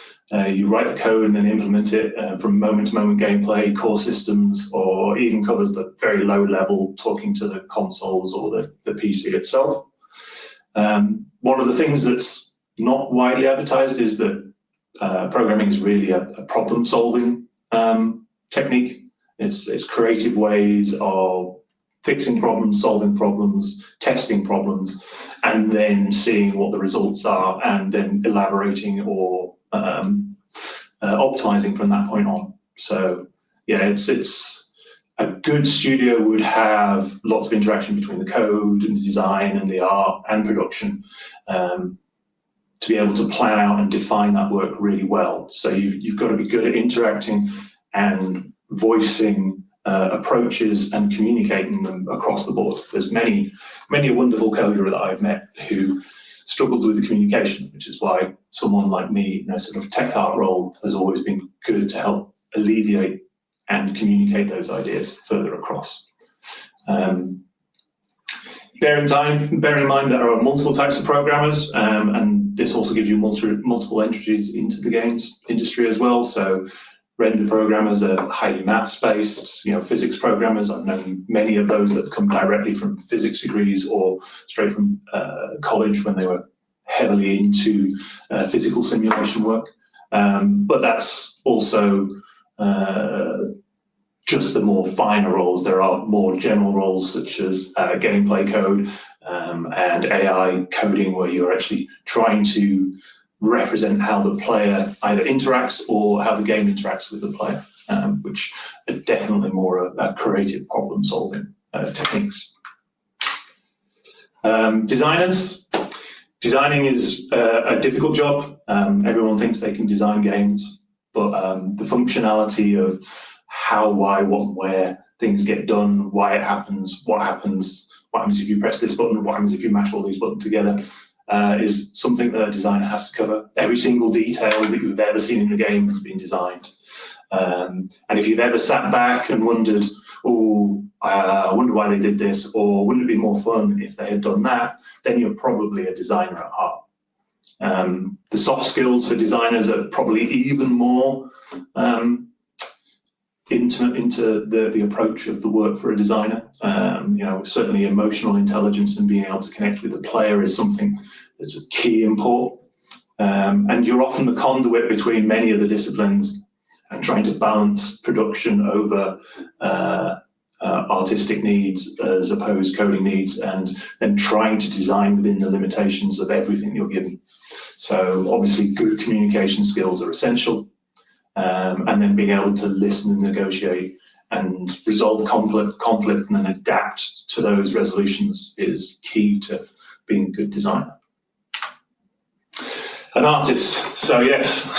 S7: you write the code and then implement it from moment-to-moment gameplay, core systems, or even covers the very low level, talking to the consoles or the PC itself. One of the things that's not widely advertised is that programming is really a problem-solving technique. It's creative ways of fixing problems, solving problems, testing problems, and then seeing what the results are, and then elaborating or optimizing from that point on. So yeah, it's a good studio would have lots of interaction between the code and the design and the art and production to be able to plan out and define that work really well. So you've got to be good at interacting and voicing approaches and communicating them across the board. There's many a wonderful coder that I've met who struggled with the communication, which is why someone like me in a sort of tech art role has always been good to help alleviate and communicate those ideas further across. Bear in mind there are multiple types of programmers, and this also gives you multiple entries into the games industry as well. So render programmers are highly maths-based, physics programmers. I've known many of those that have come directly from physics degrees or straight from college when they were heavily into physical simulation work. But that's also just the more finer roles. There are more general roles such as gameplay code and AI coding, where you're actually trying to represent how the player either interacts or how the game interacts with the player, which are definitely more creative problem-solving techniques. Designers. Designing is a difficult job. Everyone thinks they can design games, but the functionality of how, why, what, and where things get done, why it happens, what happens if you press this button, what happens if you mash all these buttons together, is something that a designer has to cover. Every single detail that you've ever seen in the game has been designed. And if you've ever sat back and wondered, I wonder why they did this, or wouldn't it be more fun if they had done that, then you're probably a designer at heart. The soft skills for designers are probably even more intimate into the approach of the work for a designer. Certainly emotional intelligence and being able to connect with the player is something that's a key import. And you're often the conduit between many of the disciplines and trying to balance production over artistic needs as opposed to coding needs, and then trying to design within the limitations of everything you're given. So obviously good communication skills are essential, and then being able to listen and negotiate and resolve conflict and then adapt to those resolutions is key to being a good designer. An artist. So yes,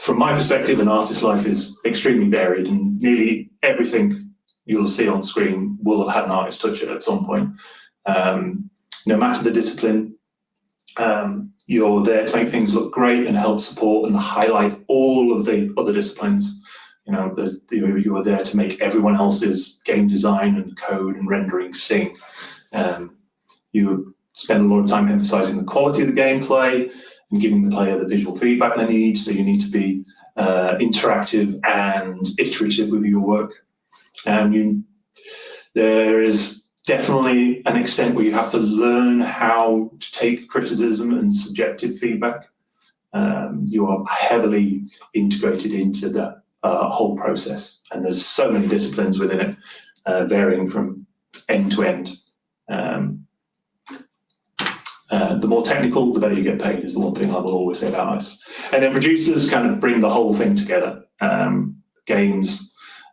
S7: from my perspective, an artist's life is extremely varied, and nearly everything you'll see on screen will have had an artist touch it at some point. No matter the discipline, you're there to make things look great and help support and highlight all of the other disciplines. You are there to make everyone else's game design and code and rendering sing. You spend a lot of time emphasizing the quality of the gameplay and giving the player the visual feedback they need. So you need to be interactive and iterative with your work. There is definitely an extent where you have to learn how to take criticism and subjective feedback. You are heavily integrated into that whole process, and there's so many disciplines within it, varying from end to end. The more technical, the better you get paid, is the one thing I will always say about us. And then producers kind of bring the whole thing together. Games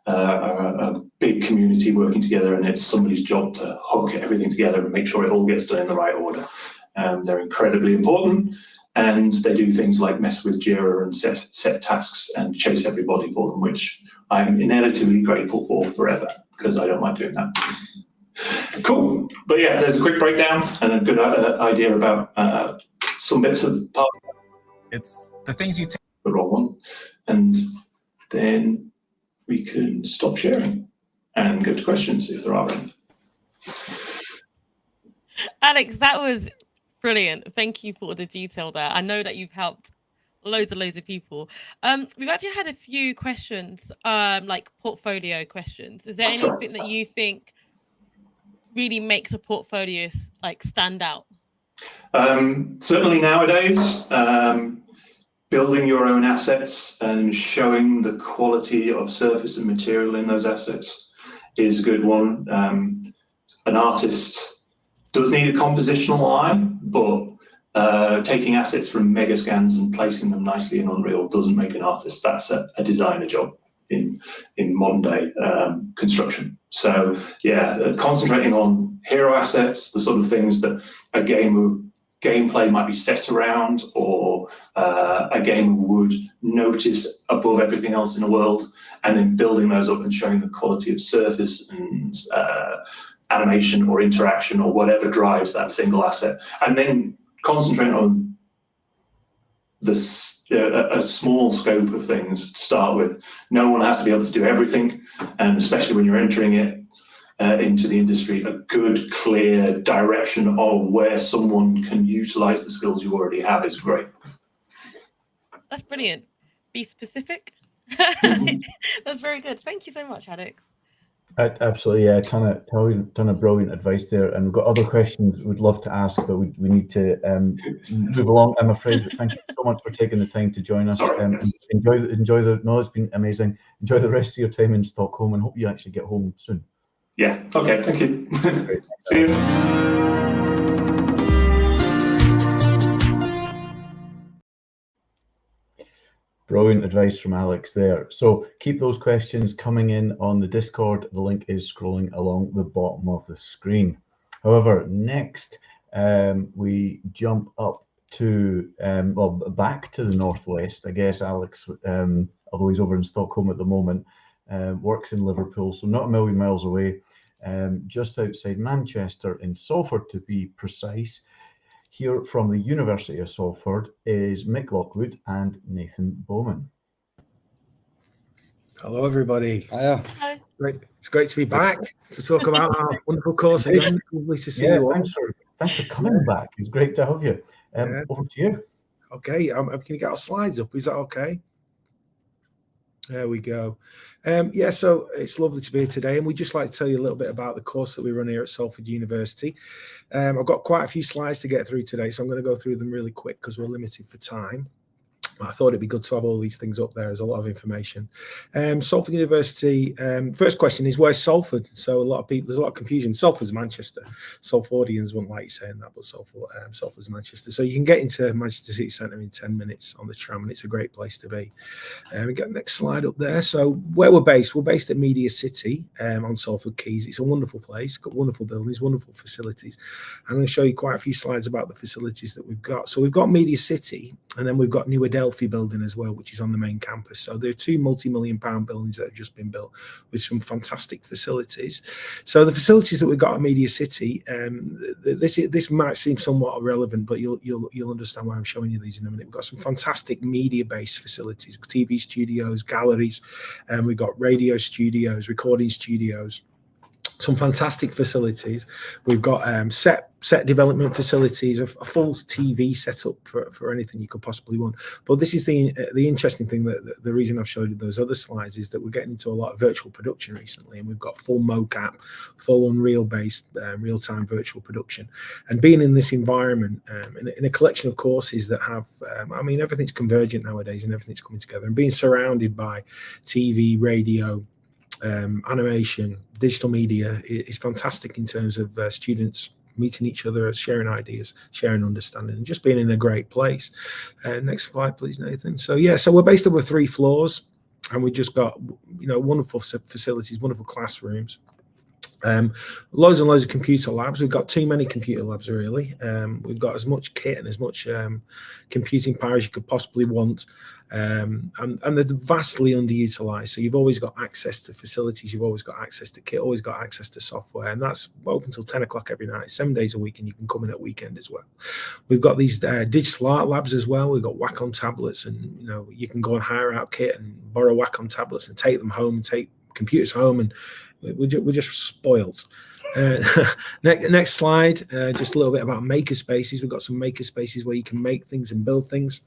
S7: are a big community working together, and it's somebody's job to hook everything together and make sure it all gets done in the right order. They're incredibly important, and they do things like mess with Jira and set tasks and chase everybody for them, which I'm inevitably grateful for forever, because I don't like doing that. Cool. But yeah, there's a quick breakdown and a good idea about some bits of part.
S8: It's the things you take.
S7: The wrong one. And then we can stop sharing and go to questions if there are any.
S2: Alex, that was brilliant. Thank you for the detail there. I know that you've helped loads of people. We've actually had a few questions, like portfolio questions. Is there anything that you think really makes a portfolio like stand out?
S7: Certainly nowadays, building your own assets and showing the quality of surface and material in those assets is a good one. An artist does need a compositional eye, but taking assets from Megascans and placing them nicely in Unreal doesn't make an artist. That's a designer job in modern day construction. So yeah, concentrating on hero assets, the sort of things that a gameplay might be set around, or a gamer would notice above everything else in the world, and then building those up and showing the quality of surface and animation or interaction or whatever drives that single asset, and then concentrating on a small scope of things to start with. No one has to be able to do everything, and especially when you're entering it into the industry, a good, clear direction of where someone can utilize the skills you already have is great.
S2: That's brilliant. Be specific. That's very good. Thank you so much, Alex.
S1: Absolutely, yeah, ton of brilliant advice there, and we've got other questions we'd love to ask, but we need to move along, I'm afraid. But thank you so much for taking the time to join us. Enjoy the. No, it's been amazing. Enjoy the rest of your time in Stockholm, and hope you actually get home soon.
S7: Yeah. Okay. Thank you. Great. See you.
S1: Brilliant advice from Alex there. So keep those questions coming in on the Discord. The link is scrolling along the bottom of the screen. However, next we jump up to, back to the Northwest. I guess Alex, although he's over in Stockholm at the moment, works in Liverpool, so not a million miles away, just outside Manchester in Salford to be precise. Here from the University of Salford is Mick Lockwood and Nathan Bowman.
S9: Hello, everybody.
S2: Hello.
S9: Great. It's great to be back to talk about our wonderful course again. Lovely to see you all.
S1: Thanks for coming back. It's great to have you. Over to you.
S9: Okay. Can you get our slides up? Is that okay? There we go. Yeah, so it's lovely to be here today, and we'd just like to tell you a little bit about the course that we run here at Salford University. I've got quite a few slides to get through today, so I'm going to go through them really quick because we're limited for time. I thought it'd be good to have all these things up there. There's a lot of information. Salford University, first question is, where's Salford? So a lot of people, there's a lot of confusion. Salford's Manchester. Salfordians wouldn't like you saying that, but Salford's Manchester. So you can get into Manchester City Centre in 10 minutes on the tram, and it's a great place to be. We get the next slide up there. So where we're based at Media City on Salford Quays. It's a wonderful place, got wonderful buildings, wonderful facilities. I'm going to show you quite a few slides about the facilities that we've got. So we've got Media City, and then we've got New Adelphi building as well, which is on the main campus. So there are two multi-million-pound buildings that have just been built with some fantastic facilities. So the facilities that we've got at Media City, this might seem somewhat irrelevant, but you'll understand why I'm showing you these in a minute. We've got some fantastic media-based facilities, TV studios, galleries, and we've got radio studios, recording studios. Some fantastic facilities. We've got set development facilities, a full TV setup for anything you could possibly want. But this is the interesting thing, that the reason I've showed you those other slides is that we're getting into a lot of virtual production recently, and we've got full mocap, full Unreal-based real-time virtual production. And being in this environment, in a collection of courses that have, I mean, everything's convergent nowadays and everything's coming together, and being surrounded by TV, radio, animation, digital media is fantastic in terms of students meeting each other, sharing ideas, sharing understanding, and just being in a great place. Next slide, please, Nathan. So yeah, so we're based over 3 floors, and we just got, you know, wonderful facilities, wonderful classrooms. Loads and loads of computer labs. We've got too many computer labs, really. We've got as much kit and as much computing power as you could possibly want, and they're vastly underutilized. So you've always got access to facilities, you've always got access to kit, always got access to software, and that's open till 10 o'clock every night, 7 days a week, and you can come in at weekend as well. We've got these digital art labs as well. We've got Wacom tablets, and you know, you can go and hire out kit and borrow Wacom tablets and take them home and take computers home, and we're just spoiled. Next slide, just a little bit about maker spaces. We've got some maker spaces where you can make things and build things,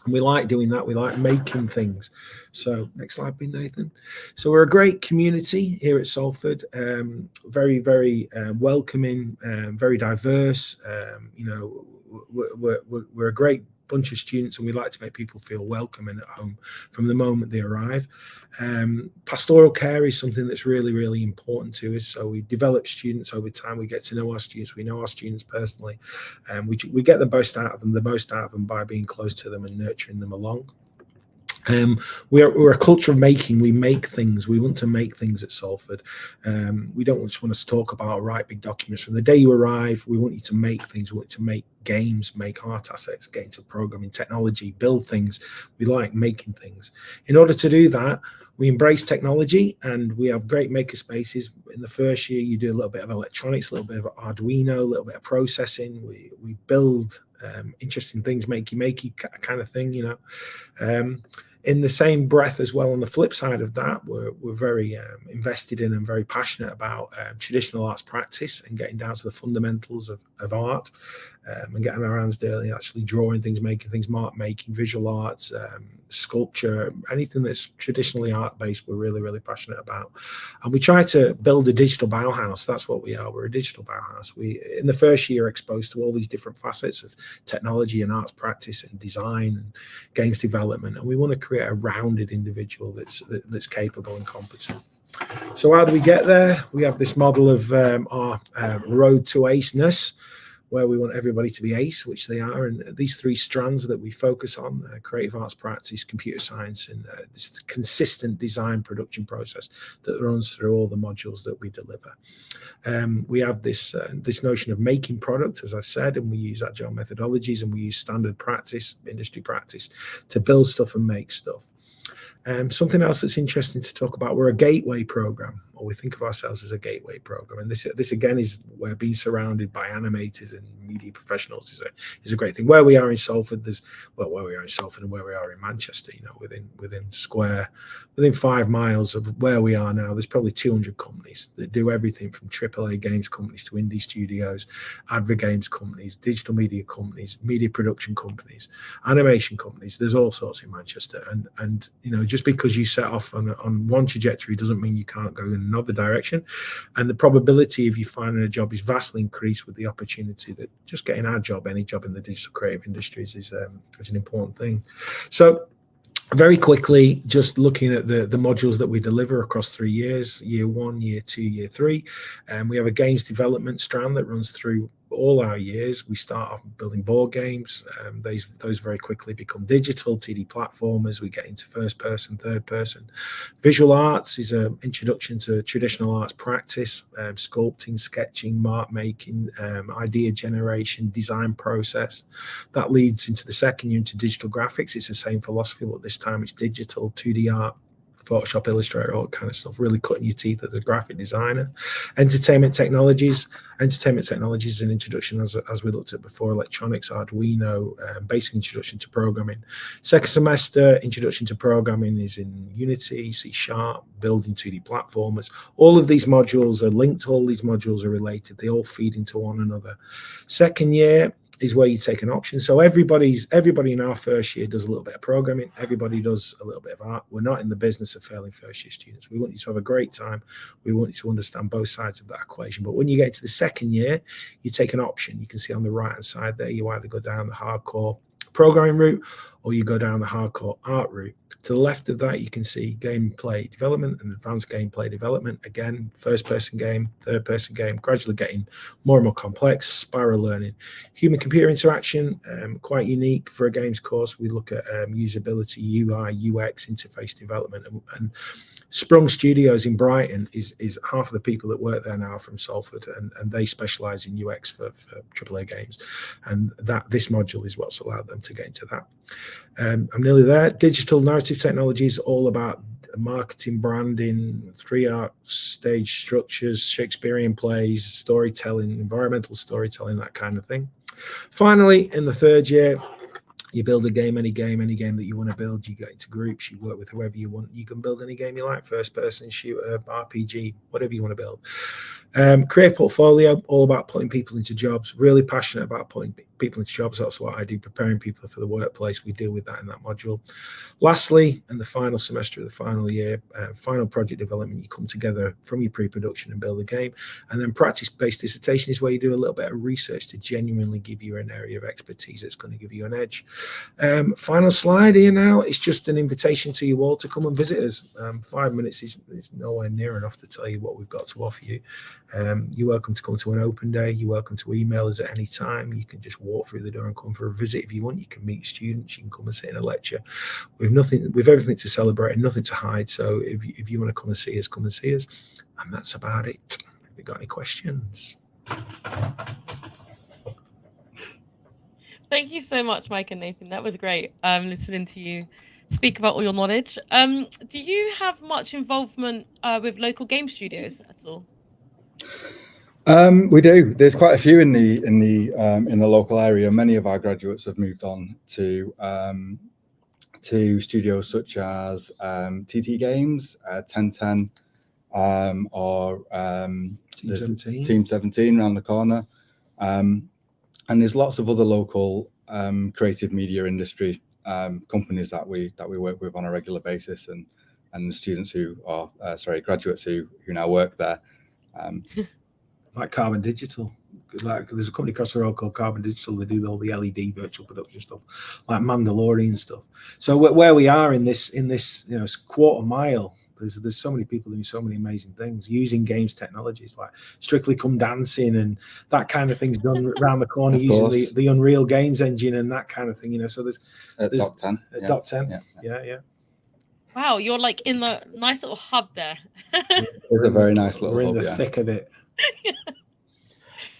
S9: and we like doing that. We like making things. So next slide, please, Nathan. So we're a great community here at Salford, very, very welcoming, very diverse. You know, we're a great bunch of students, and we like to make people feel welcome and at home from the moment they arrive. Pastoral care is something that's really, really important to us. So we develop students over time. We get to know our students. We know our students personally, and we get the most out of them by being close to them and nurturing them along. We're a culture of making. We make things. We want to make things at Salford. We don't just want to talk about, write big documents. From the day you arrive, we want you to make things. We want you to make games, make art assets, get into programming, technology, build things. We like making things. In order to do that, we embrace technology, and we have great maker spaces. In the first year, you do a little bit of electronics, a little bit of Arduino, a little bit of processing. We build interesting things, makey kind of thing, you know. In the same breath as well, on the flip side of that, we're very invested in and very passionate about traditional arts practice and getting down to the fundamentals of art, and getting our hands dirty, actually drawing things, making things, mark making, visual arts, sculpture, anything that's traditionally art-based, we're really, really passionate about. And we try to build a digital Bauhaus. That's what we are. We're a digital Bauhaus. We, in the first year, are exposed to all these different facets of technology and arts practice and design and games development, and we want to create a rounded individual that's capable and competent. So how do we get there? We have this model of our road to aceness, where we want everybody to be ace, which they are, and these 3 strands that we focus on: creative arts practice, computer science, and this consistent design production process that runs through all the modules that we deliver. We have this notion of making products, as I've said, and we use agile methodologies, and we use standard practice, industry practice, to build stuff and make stuff. Something else that's interesting to talk about, we're a gateway program. or we think of ourselves as a gateway program. And this again is where being surrounded by animators and media professionals is a great thing. Where we are in Salford, where we are in Salford and where we are in Manchester, within 5 miles of where we are now, there's probably 200 companies that do everything from AAA games companies to indie studios, advert games companies, digital media companies, media production companies, animation companies. There's all sorts in Manchester, and just because you set off on one trajectory doesn't mean you can't go in another direction. And the probability of you finding a job is vastly increased with the opportunity that just getting our job, any job in the digital creative industries, is an important thing. So very quickly, just looking at the modules that we deliver across 3 years, year 1, year 2, year 3. We have a games development strand that runs through all our years. We start off building board games. Those very quickly become digital 2D platformers. We get into first person, third person. Visual arts is an introduction to traditional arts practice, sculpting, sketching, mark making, idea generation, design process. That leads into the second year into digital graphics. It's the same philosophy, but this time it's digital 2D art, Photoshop, Illustrator, all that kind of stuff, really cutting your teeth as a graphic designer. Entertainment technologies is an introduction, as we looked at before, electronics, Arduino, basic introduction to programming. Second semester, introduction to programming is in Unity, C#, building 2D platformers. All of these modules are linked, all these modules are related, they all feed into one another. Second year is where you take an option. So everybody in our first year does a little bit of programming. Everybody does a little bit of art. We're not in the business of failing first year students. We want you to have a great time. We want you to understand both sides of that equation. But when you get into the second year, you take an option. You can see on the right hand side there, you either go down the hardcore programming route or you go down the hardcore art route. To the left of that, you can see gameplay development and advanced gameplay development. Again, first person game, third person game, gradually getting more and more complex, spiral learning. Human computer interaction, quite unique for a games course. We look at usability, UI, UX, interface development, and Sprung Studios in Brighton is half of the people that work there now are from Salford, and they specialize in UX for AAA games, and this module is what's allowed them to get into that. I'm nearly there. Digital narrative technology is all about marketing, branding, 3-act stage structures, Shakespearean plays, storytelling, environmental storytelling, that kind of thing. Finally, in the third year, you build a game, any game that you want to build. You get into groups, you work with whoever you want. You can build any game you like, first person, shooter, RPG, whatever you want to build. Creative portfolio, all about putting people into jobs. Really passionate about putting people into jobs. That's what I do, preparing people for the workplace. We deal with that in that module. Lastly, in the final semester of the final year, final project development, you come together from your pre-production and build a game. And then practice-based dissertation is where you do a little bit of research to genuinely give you an area of expertise that's going to give you an edge. Final slide here now. It's just an invitation to you all to come and visit us. 5 minutes is nowhere near enough to tell you what we've got to offer you. You're welcome to come to an open day. You're welcome to email us at any time. You can just walk through the door and come for a visit if you want. You can meet students. You can come and sit in a lecture. We've everything to celebrate and nothing to hide. So if you want to come and see us, come and see us. And that's about it. Have you got any questions?
S2: Thank you so much, Mike and Nathan. That was great. Listening to you speak about all your knowledge. Do you have much involvement with local game studios at all?
S10: We do. There's quite a few in the local area. Many of our graduates have moved on to studios such as TT Games, 1010, or Team 17 around the corner. And there's lots of other local creative media industry companies that we work with on a regular basis, and the students who are graduates who now work there.
S9: Like Carbon Digital. Like there's a company across the road called Carbon Digital. They do all the LED virtual production stuff, like Mandalorian stuff. So where we are in this quarter mile, there's so many people doing so many amazing things using games technologies like Strictly Come Dancing and that kind of thing's done around the corner using the Unreal Games engine and that kind of thing. So there's
S10: Doc 10.
S9: Doc 10. Yeah.
S2: Wow, you're like in the nice little hub there.
S10: It's a very nice little hub.
S9: We're in the thick of it.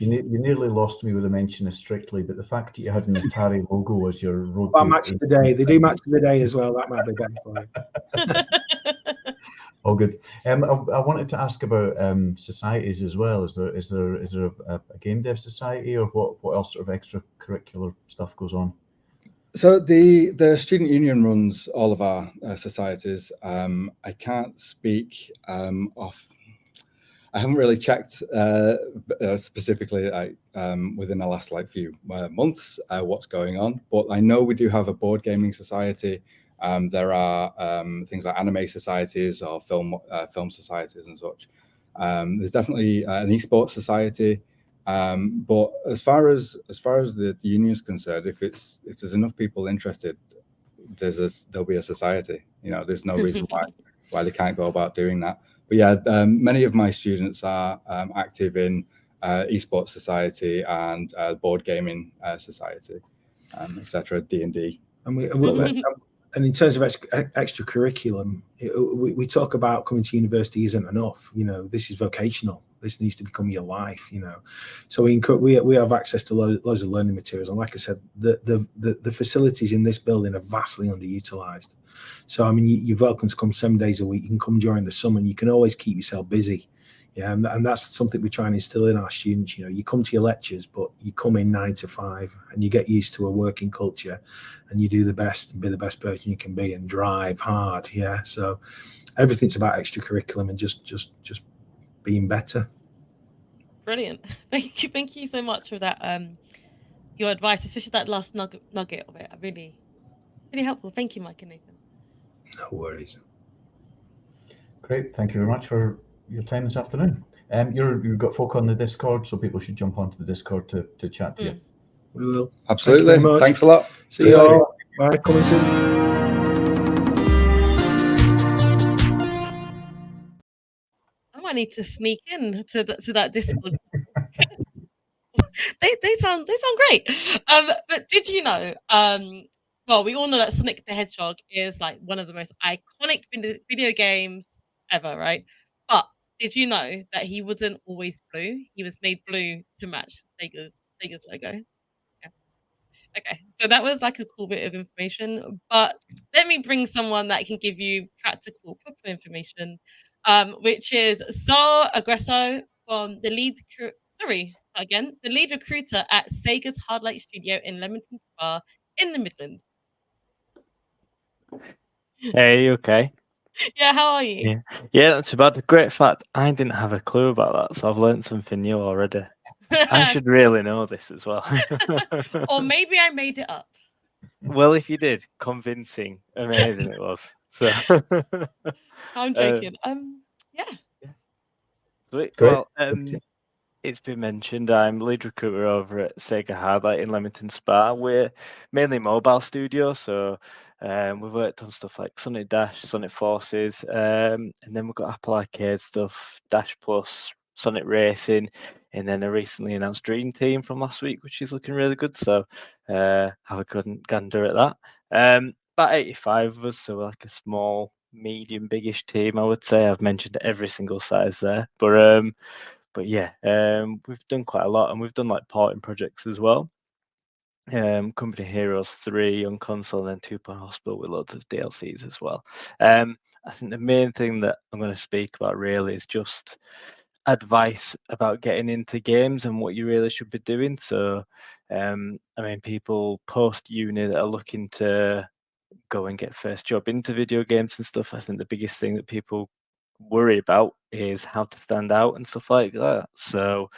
S1: You nearly lost me with a mention of Strictly, but the fact that you had an Atari logo as your road.
S9: Match of the day. They do match of the day as well. That might be better for you.
S1: All good. I wanted to ask about societies as well. Is there a game dev society, or what else sort of extracurricular stuff goes on?
S10: So the student union runs all of our societies. I can't speak off. I haven't really checked specifically within the last few months what's going on, but I know we do have a board gaming society. There are things like anime societies or film societies and such. There's definitely an esports society. But as far as the union is concerned, if there's enough people interested, there'll be a society. There's no reason why they can't go about doing that. But yeah, many of my students are active in esports society and board gaming society, etc. D&D.
S9: And in terms of extracurriculum, we talk about coming to university isn't enough. This is vocational. This needs to become your life. So we have access to loads of learning materials, and like I said, the facilities in this building are vastly underutilized. So I mean, you're welcome to come 7 days a week. You can come during the summer, and you can always keep yourself busy. Yeah, and that's something we try and instill in our students. You come to your lectures, but you come in 9 to 5, and you get used to a working culture, and you do the best and be the best person you can be, and drive hard. Yeah, so everything's about extracurriculum and just being better.
S2: Brilliant. Thank you so much for that. Your advice, especially that last nugget of it. Really helpful. Thank you, Mike and Nathan.
S9: No worries.
S1: Great. Thank you very much for your time this afternoon. You've got folk on the Discord, so people should jump onto the Discord to chat to you.
S9: We will.
S10: Absolutely. Thanks a lot.
S9: See you all. Bye. Coming soon.
S2: I might need to sneak in to that Discord. they sound great. But did you know? Well, we all know that Sonic the Hedgehog is like one of the most iconic video games ever, right? But did you know that he wasn't always blue? He was made blue to match Sega's logo. Yeah. Okay, so that was like a cool bit of information. But let me bring someone that can give you practical, proper information, which is Saul Aggresso from the lead recruiter at Sega's Hardlight Studio in Leamington Spa in the Midlands.
S11: Hey, okay.
S2: Yeah, how are you?
S11: Yeah, not too bad. Great fact, I didn't have a clue about that, so I've learned something new already. I should really know this as well.
S2: Or maybe I made it up.
S11: Well, if you did, convincing, amazing it was. So
S2: I'm joking. Yeah.
S11: Sweet. Well, it's been mentioned, I'm lead recruiter over at Sega Hardlight in Leamington Spa. We're mainly mobile studio, so we've worked on stuff like Sonic Dash, Sonic Forces, and then we've got Apple Arcade stuff, Dash Plus, Sonic Racing, and then a recently announced Dream Team from last week, which is looking really good. So have a good gander at that. About 85 of us, so we're like a small, medium, biggish team, I would say. I've mentioned every single size there, but yeah, we've done quite a lot, and we've done like porting projects as well. Company Heroes 3 on console, and then 2 Point Hospital with loads of DLCs as well. I think the main thing that I'm going to speak about really is just advice about getting into games and what you really should be doing. So, I mean, people post uni that are looking to go and get first job into video games and stuff. I think the biggest thing that people worry about is how to stand out and stuff like that. So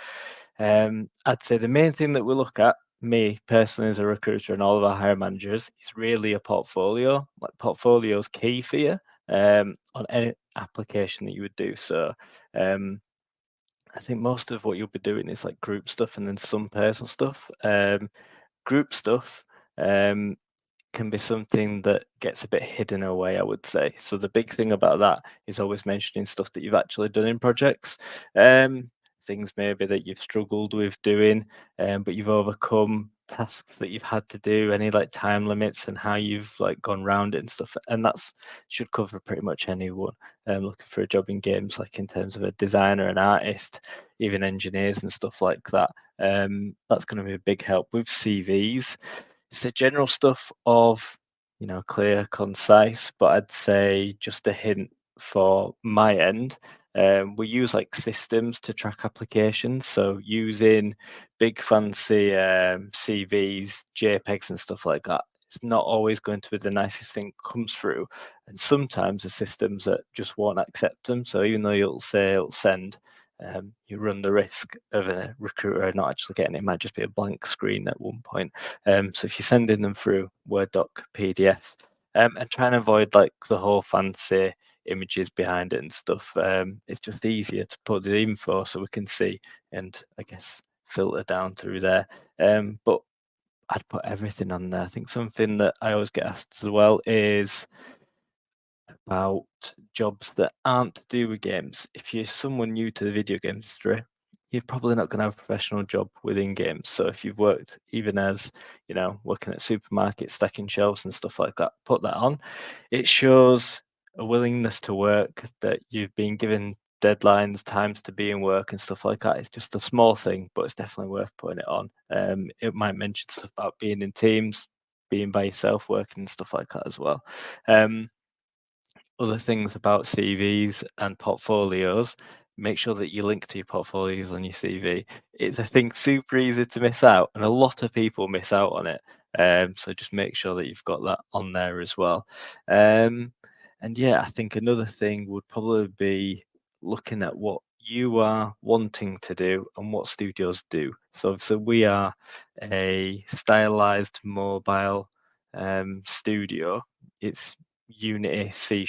S11: I'd say the main thing that we look at, me personally as a recruiter and all of our hiring managers, is really a portfolio. Like, portfolio is key for you on any application that you would do. So I think most of what you'll be doing is like group stuff and then some personal stuff. Group stuff can be something that gets a bit hidden away, I would say. So the big thing about that is always mentioning stuff that you've actually done in projects. Things maybe that you've struggled with doing, but you've overcome, tasks that you've had to do, any like time limits and how you've like gone around it and stuff. And that's should cover pretty much anyone looking for a job in games, like in terms of a designer, an artist, even engineers and stuff like that. That's going to be a big help with CVs. It's the general stuff of, clear, concise, but I'd say just a hint for my end, we use like systems to track applications. So using big fancy CVs, JPEGs and stuff like that, it's not always going to be the nicest thing that comes through. And sometimes the systems that just won't accept them. So even though you'll say it'll send, you run the risk of a recruiter not actually getting it. It might just be a blank screen at one point. So if you're sending them through Word doc, PDF, and try and avoid like the whole fancy images behind it and stuff. It's just easier to put the info so we can see and I guess filter down through there. But I'd put everything on there. I think something that I always get asked as well is about jobs that aren't to do with games. If you're someone new to the video game industry, you're probably not going to have a professional job within games. So if you've worked even as, working at supermarkets, stacking shelves and stuff like that, put that on. It shows a willingness to work, that you've been given deadlines, times to be in work and stuff like that. It's just a small thing, but it's definitely worth putting it on. It might mention stuff about being in teams, being by yourself, working and stuff like that as well. Other things about CVs and portfolios, make sure that you link to your portfolios on your CV. It's a thing super easy to miss out, and a lot of people miss out on it. So just make sure that you've got that on there as well. And yeah, I think another thing would probably be looking at what you are wanting to do and what studios do. So we are a stylized mobile studio. It's Unity, C#.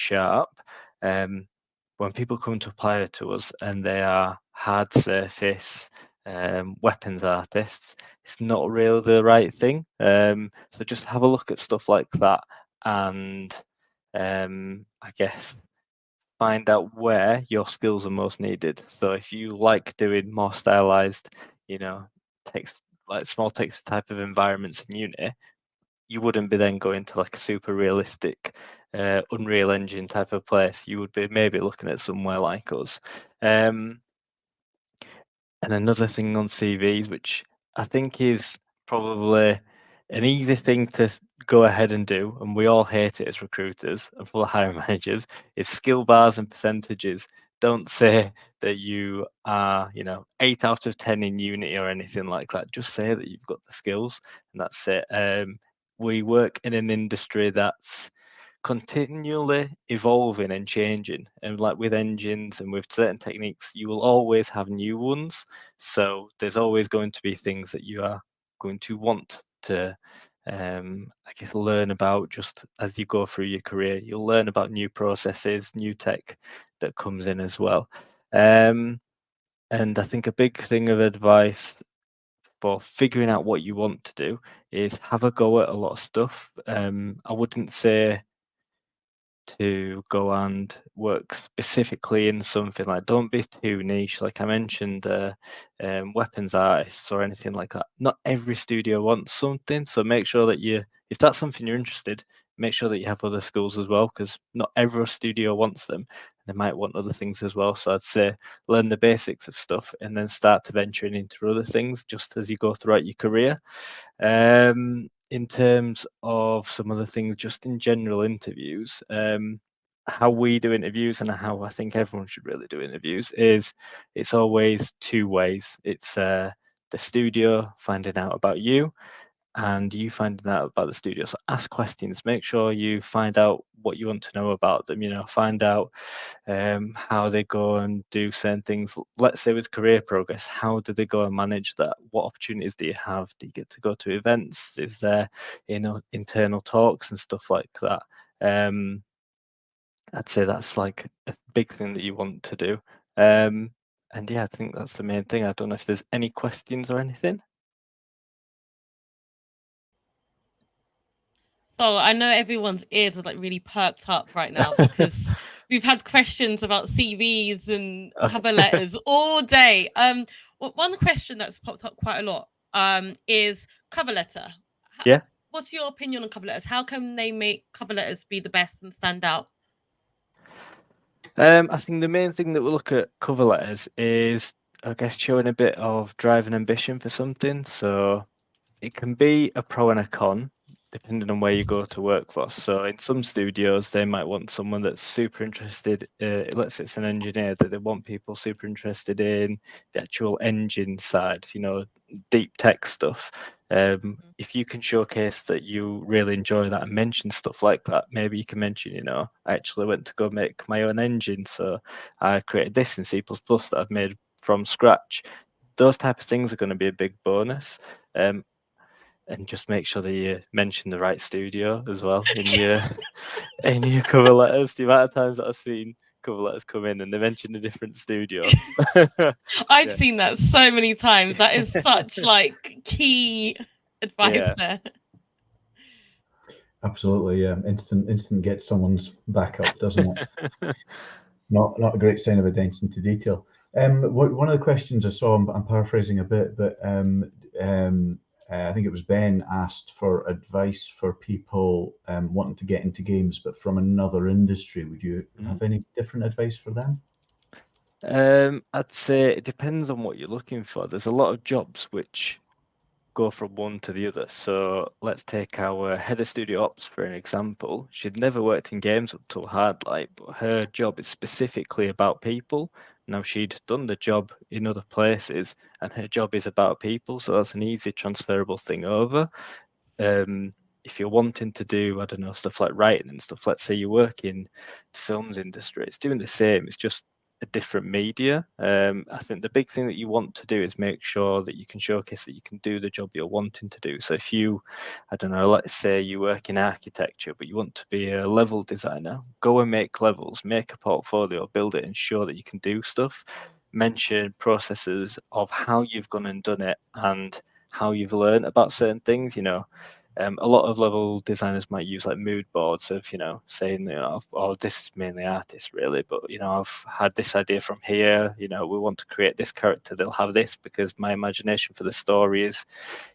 S11: When people come to apply to us and they are hard surface weapons artists, it's not really the right thing. So just have a look at stuff like that and I guess find out where your skills are most needed. So if you like doing more stylized, text, like small text type of environments in Unity, you wouldn't be then going to like a super realistic Unreal Engine type of place. You would be maybe looking at somewhere like us. And another thing on CVs, which I think is probably an easy thing to go ahead and do, and we all hate it as recruiters and for the hiring managers, is skill bars and percentages. Don't say that you are, 8 out of 10 in Unity or anything like that. Just say that you've got the skills, and that's it. We work in an industry that's continually evolving and changing, and like with engines and with certain techniques, you will always have new ones. So there's always going to be things that you are going to want to I guess learn about just as you go through your career. You'll learn about new processes, new tech that comes in as well. And I think a big thing of advice for figuring out what you want to do is have a go at a lot of stuff. I wouldn't say to go and work specifically in something, like don't be too niche. Like I mentioned, weapons artists or anything like that. Not every studio wants something, so make sure that if that's something you're interested, make sure that you have other skills as well, because not every studio wants them. They might want other things as well. So I'd say learn the basics of stuff and then start to venturing into other things just as you go throughout your career. In terms of some other things, just in general interviews, how we do interviews and how I think everyone should really do interviews is it's always two ways. It's the studio finding out about you and you finding out about the studio. So ask questions, make sure you find out what you want to know about them, find out how they go and do certain things. Let's say with career progress, how do they go and manage that? What opportunities do you have? Do you get to go to events? Is there, internal talks and stuff like that? I'd say that's like a big thing that you want to do. And yeah, I think that's the main thing. I don't know if there's any questions or anything.
S2: So I know everyone's ears are like really perked up right now because we've had questions about CVs and cover letters all day. One question that's popped up quite a lot is cover letter.
S11: Yeah.
S2: What's your opinion on cover letters? How can they make cover letters be the best and stand out?
S11: I think the main thing that we look at cover letters is, I guess, showing a bit of drive and ambition for something. So it can be a pro and a con. depending on where you go to work for. So in some studios, they might want someone that's super interested. Let's say it's an engineer, that they want people super interested in the actual engine side, you know, deep tech stuff. If you can showcase that you really enjoy that and mention stuff like that, maybe you can mention, you know, I actually went to go make my own engine, so I created this in C++ that I've made from scratch. Those type of things are going to be a big bonus. And just make sure that you mention the right studio as well in your cover letters. The amount of times that I've seen cover letters come in and they mention a different studio.
S2: I've seen that so many times. That is such like key advice there.
S1: Absolutely, yeah. Instant gets someone's back up, doesn't it? Not a great sign of attention to detail. One of the questions I saw, I'm paraphrasing a bit, but I think it was Ben asked for advice for people wanting to get into games, but from another industry. Would you have any different advice for them?
S11: I'd say it depends on what you're looking for. There's a lot of jobs which go from one to the other. So let's take our head of studio ops for an example. She'd never worked in games up till Hardlight, but her job is specifically about people. Now she'd done the job in other places and her job is about people, so that's an easy transferable thing over. If you're wanting to do, I don't know, stuff like writing and stuff, let's say you work in the films industry, it's doing the same, it's just a different media. I think the big thing that you want to do is make sure that you can showcase that you can do the job you're wanting to do. So if you, I don't know, let's say you work in architecture, but you want to be a level designer, go and make levels, make a portfolio, build it and show that you can do stuff. Mention processes of how you've gone and done it and how you've learned about certain things, you know. A lot of level designers might use like mood boards of, you know, saying, you know, oh, this is mainly artists really, but, you know, I've had this idea from here, you know, we want to create this character, they'll have this because my imagination for the story is,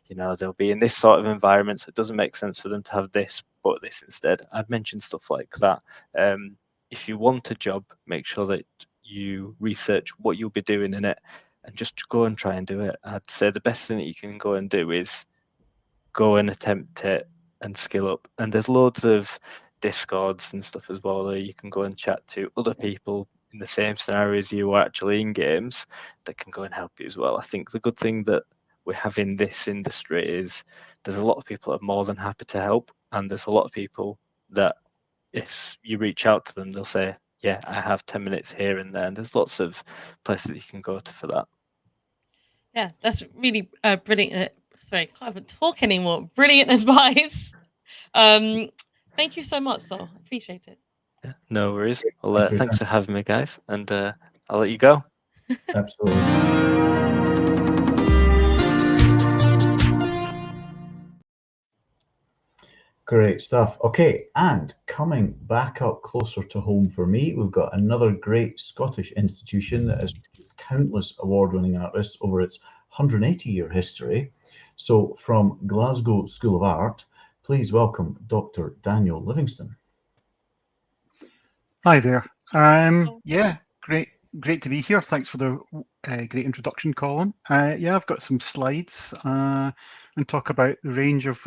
S11: you know, they'll be in this sort of environment, so it doesn't make sense for them to have this, but this instead. I'd mention stuff like that. If you want a job, make sure that you research what you'll be doing in it and just go and try and do it. I'd say the best thing that you can go and do is go and attempt it and skill up. And there's loads of Discords and stuff as well, where you can go and chat to other people in the same scenarios you are actually in games that can go and help you as well. I think the good thing that we have in this industry is there's a lot of people that are more than happy to help, and there's a lot of people that if you reach out to them, they'll say, yeah, I have 10 minutes here and there, and there's lots of places that you can go to for that.
S2: Yeah, that's really brilliant. Sorry, I can't even talk anymore. Brilliant advice. Thank you so much, Sol. I appreciate it.
S11: Yeah, no worries. Well, thanks for having me, guys, and I'll let you go.
S1: Absolutely. Great stuff. Okay, and coming back up closer to home for me, we've got another great Scottish institution that has countless award-winning artists over its 180-year history. So from Glasgow School of Art, please welcome Dr. Daniel Livingston.
S12: Hi there. Yeah, great to be here. Thanks for the great introduction, Colin. Yeah, I've got some slides and talk about the range of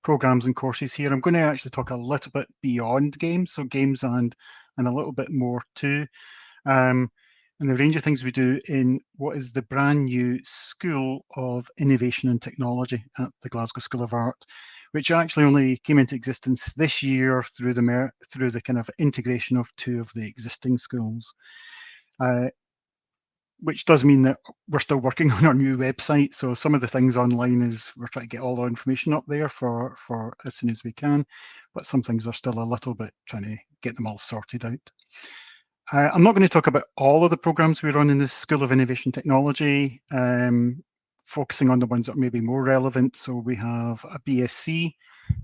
S12: programs and courses here. I'm going to actually talk a little bit beyond games, so games and a little bit more too. And the range of things we do in what is the brand new School of Innovation and Technology at the Glasgow School of Art, which actually only came into existence this year through the kind of integration of two of the existing schools. Which does mean that we're still working on our new website. So some of the things online is we're trying to get all our information up there for as soon as we can, but some things are still a little bit trying to get them all sorted out. I'm not going to talk about all of the programs we run in the School of Innovation Technology, focusing on the ones that may be more relevant. So we have a BSc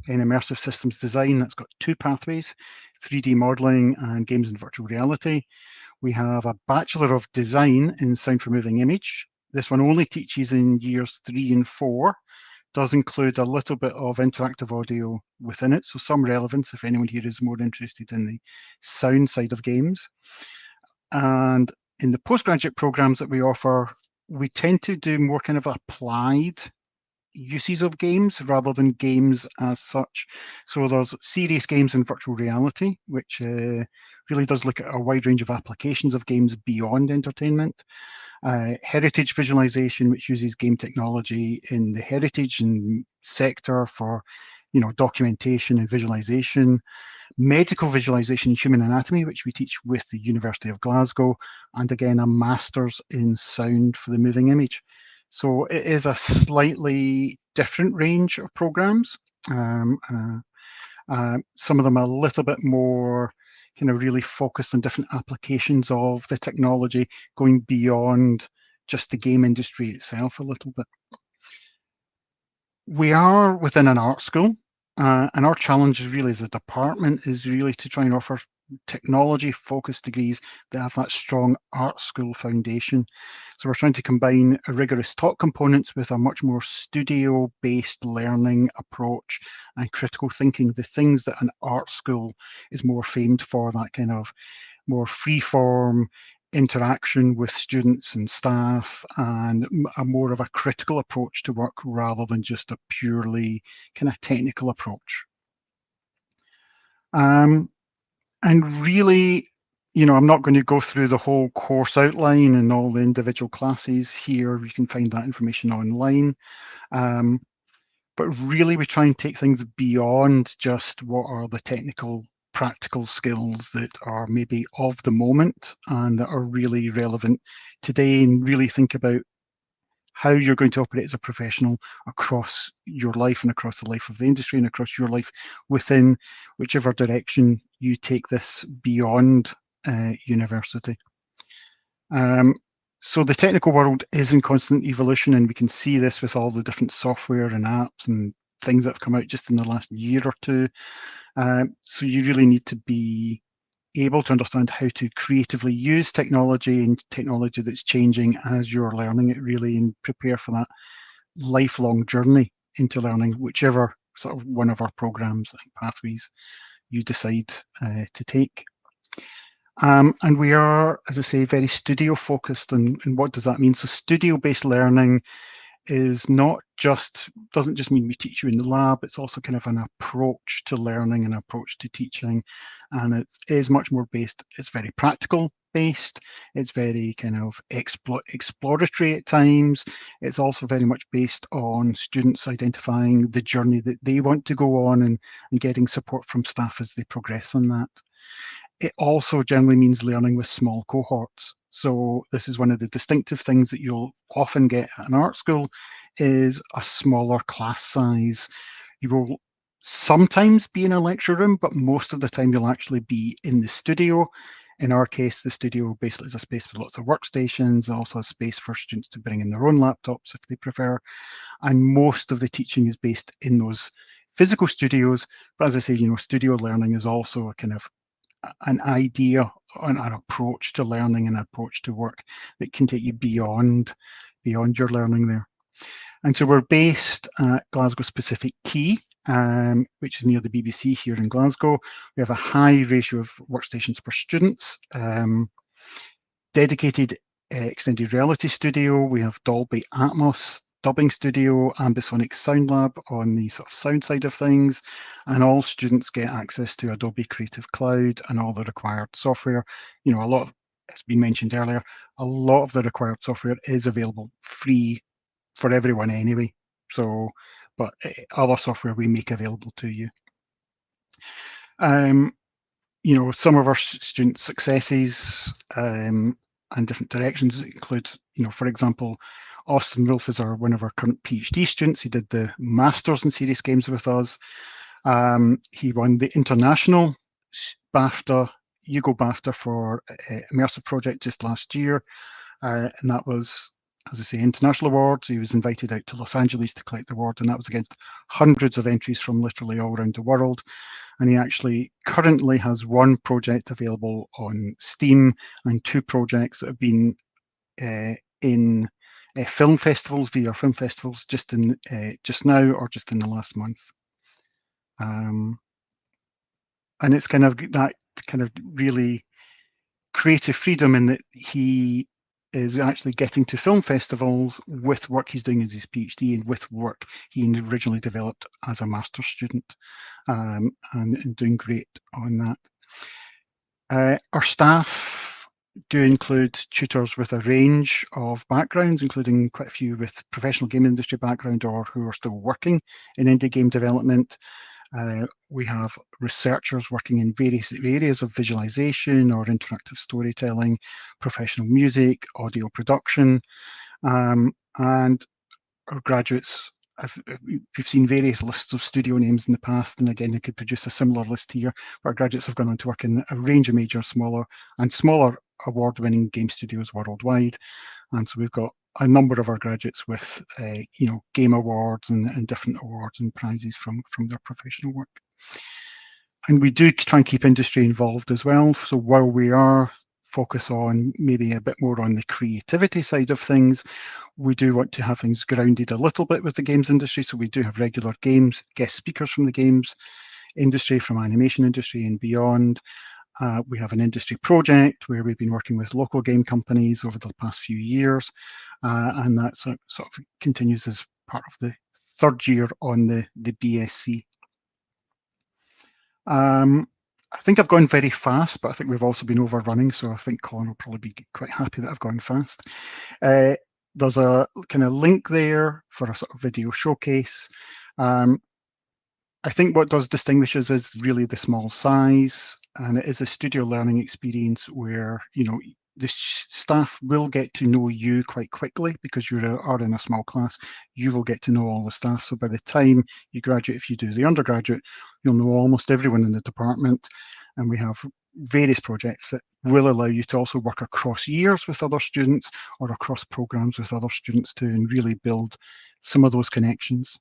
S12: in Immersive Systems Design that's got two pathways, 3D modeling and games and virtual reality. We have a Bachelor of Design in Sound for Moving Image. This one only teaches in years 3 and 4. Does include a little bit of interactive audio within it, so some relevance if anyone here is more interested in the sound side of games. And in the postgraduate programs that we offer, we tend to do more kind of applied uses of games rather than games as such. So there's serious games in virtual reality, which really does look at a wide range of applications of games beyond entertainment. Heritage visualization, which uses game technology in the heritage and sector for, documentation and visualization. Medical visualization in human anatomy, which we teach with the University of Glasgow, and again a master's in sound for the moving image. So it is a slightly different range of programs. Some of them are a little bit more kind of really focused on different applications of the technology, going beyond just the game industry itself a little bit. We are within an art school, and our challenge is really as a department is really to try and offer technology focused degrees that have that strong art school foundation. So we're trying to combine rigorous taught components with a much more studio based learning approach and critical thinking, the things that an art school is more famed for, that kind of more free form interaction with students and staff, and a more of a critical approach to work rather than just a purely kind of technical approach. And really, I'm not going to go through the whole course outline and all the individual classes here. You can find that information online. But really, we try and take things beyond just what are the technical, practical skills that are maybe of the moment and that are really relevant today, and really think about how you're going to operate as a professional across your life and across the life of the industry and across your life within whichever direction you take this beyond university. So the technical world is in constant evolution, and we can see this with all the different software and apps and things that have come out just in the last year or two. So you really need to be able to understand how to creatively use technology and technology that's changing as you're learning it, really, and prepare for that lifelong journey into learning, whichever sort of one of our programs and pathways you decide to take. And we are, as I say, very studio focused. And what does that mean? So studio-based learning is doesn't just mean we teach you in the lab, it's also kind of an approach to learning, an approach to teaching. And it is much more based, it's very practical based, it's very kind of exploratory at times. It's also very much based on students identifying the journey that they want to go on, and getting support from staff as they progress on that. It also generally means learning with small cohorts. So this is one of the distinctive things that you'll often get at an art school, is a smaller class size. You will sometimes be in a lecture room, but most of the time you'll actually be in the studio. In our case, the studio basically is a space with lots of workstations, also a space for students to bring in their own laptops if they prefer. And most of the teaching is based in those physical studios. But as I say, studio learning is also a kind of an idea and an approach to learning and an approach to work that can take you beyond your learning there. And so we're based at Glasgow Specific Quay, which is near the BBC here in Glasgow. We have a high ratio of workstations per students, dedicated extended reality studio. We have Dolby Atmos dubbing studio, ambisonic sound lab on the sort of sound side of things, and all students get access to Adobe Creative Cloud and all the required software. A lot of, it's been mentioned earlier, a lot of the required software is available free for everyone anyway. So, but other software we make available to you. Some of our student successes and different directions include, for example, Austin Wolf is one of our current PhD students. He did the Masters in Serious Games with us. He won the International BAFTA, Hugo BAFTA for Immersive Project just last year. And that was, as I say, international awards. He was invited out to Los Angeles to collect the award, and that was against hundreds of entries from literally all around the world. And he actually currently has one project available on Steam and two projects that have been in film festivals, VR film festivals, just now or just in the last month. And it's kind of that kind of really creative freedom in that he is actually getting to film festivals with work he's doing as his PhD and with work he originally developed as a master's student, and doing great on that. Our staff do include tutors with a range of backgrounds, including quite a few with professional game industry background or who are still working in indie game development. We have researchers working in various areas of visualization or interactive storytelling, professional music, audio production, and our graduates. We've seen various lists of studio names in the past, and again, I could produce a similar list here. But our graduates have gone on to work in a range of major, smaller award-winning game studios worldwide, and so we've got a number of our graduates with game awards and different awards and prizes from their professional work. And we do try and keep industry involved as well. So while we are focus on maybe a bit more on the creativity side of things, we do want to have things grounded a little bit with the games industry. So we do have regular games guest speakers from the games industry, from animation industry and beyond. We have an industry project where we've been working with local game companies over the past few years, and that sort of continues as part of the third year on the BSc. I think I've gone very fast, but I think we've also been overrunning, so I think Colin will probably be quite happy that I've gone fast. There's a kind of link there for a sort of video showcase. I think what does distinguish us is really the small size, and it is a studio learning experience where the staff will get to know you quite quickly because you are in a small class. You will get to know all the staff. So by the time you graduate, if you do the undergraduate, you'll know almost everyone in the department. And we have various projects that will allow you to also work across years with other students or across programs with other students too, and really build some of those connections.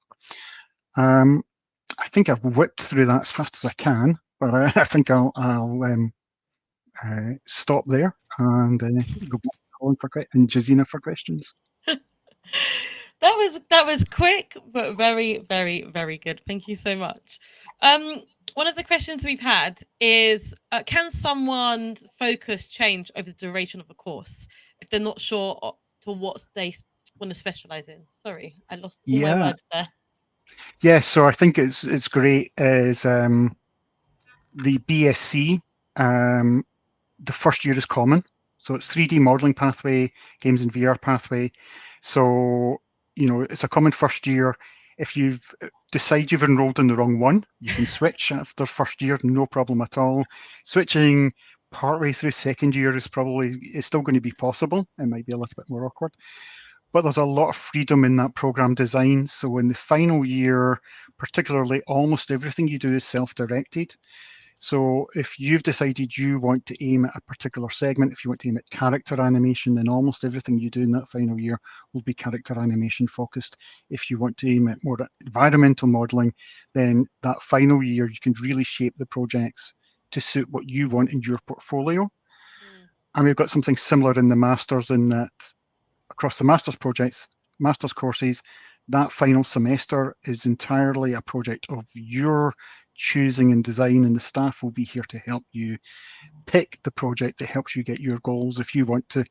S12: I think I've whipped through that as fast as I can, but I think I'll stop there and go back to Colin and Jazina for questions.
S2: That was quick, but very, very, very good. Thank you so much. One of the questions we've had is, can someone's focus change over the duration of a course if they're not sure to what they want to specialize in? Sorry, I lost all my words there.
S12: Yeah, so I think it's great as the BSc, the first year is common. So it's 3D modeling pathway, games and VR pathway. So, it's a common first year. If you've decided you've enrolled in the wrong one, you can switch after first year, no problem at all. Switching partway through second year is still going to be possible. It might be a little bit more awkward. But there's a lot of freedom in that program design. So in the final year, particularly, almost everything you do is self-directed. So if you've decided you want to aim at a particular segment, if you want to aim at character animation, then almost everything you do in that final year will be character animation focused. If you want to aim at more environmental modeling, then that final year you can really shape the projects to suit what you want in your portfolio. And we've got something similar in the masters, in that across the master's courses, that final semester is entirely a project of your choosing and design, and the staff will be here to help you pick the project that helps you get your goals. If you want to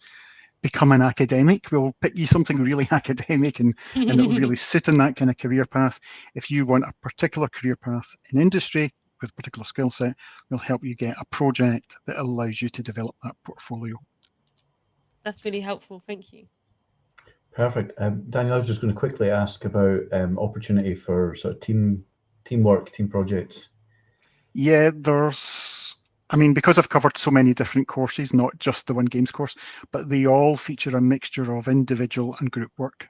S12: become an academic, we'll pick you something really academic and it will really sit in that kind of career path. If you want a particular career path in industry with a particular skill set, we'll help you get a project that allows you to develop that portfolio.
S2: That's really helpful. Thank you.
S1: Perfect. Daniel, I was just going to quickly ask about opportunity for sort of teamwork, team projects.
S12: Yeah, because I've covered so many different courses, not just the one games course, but they all feature a mixture of individual and group work.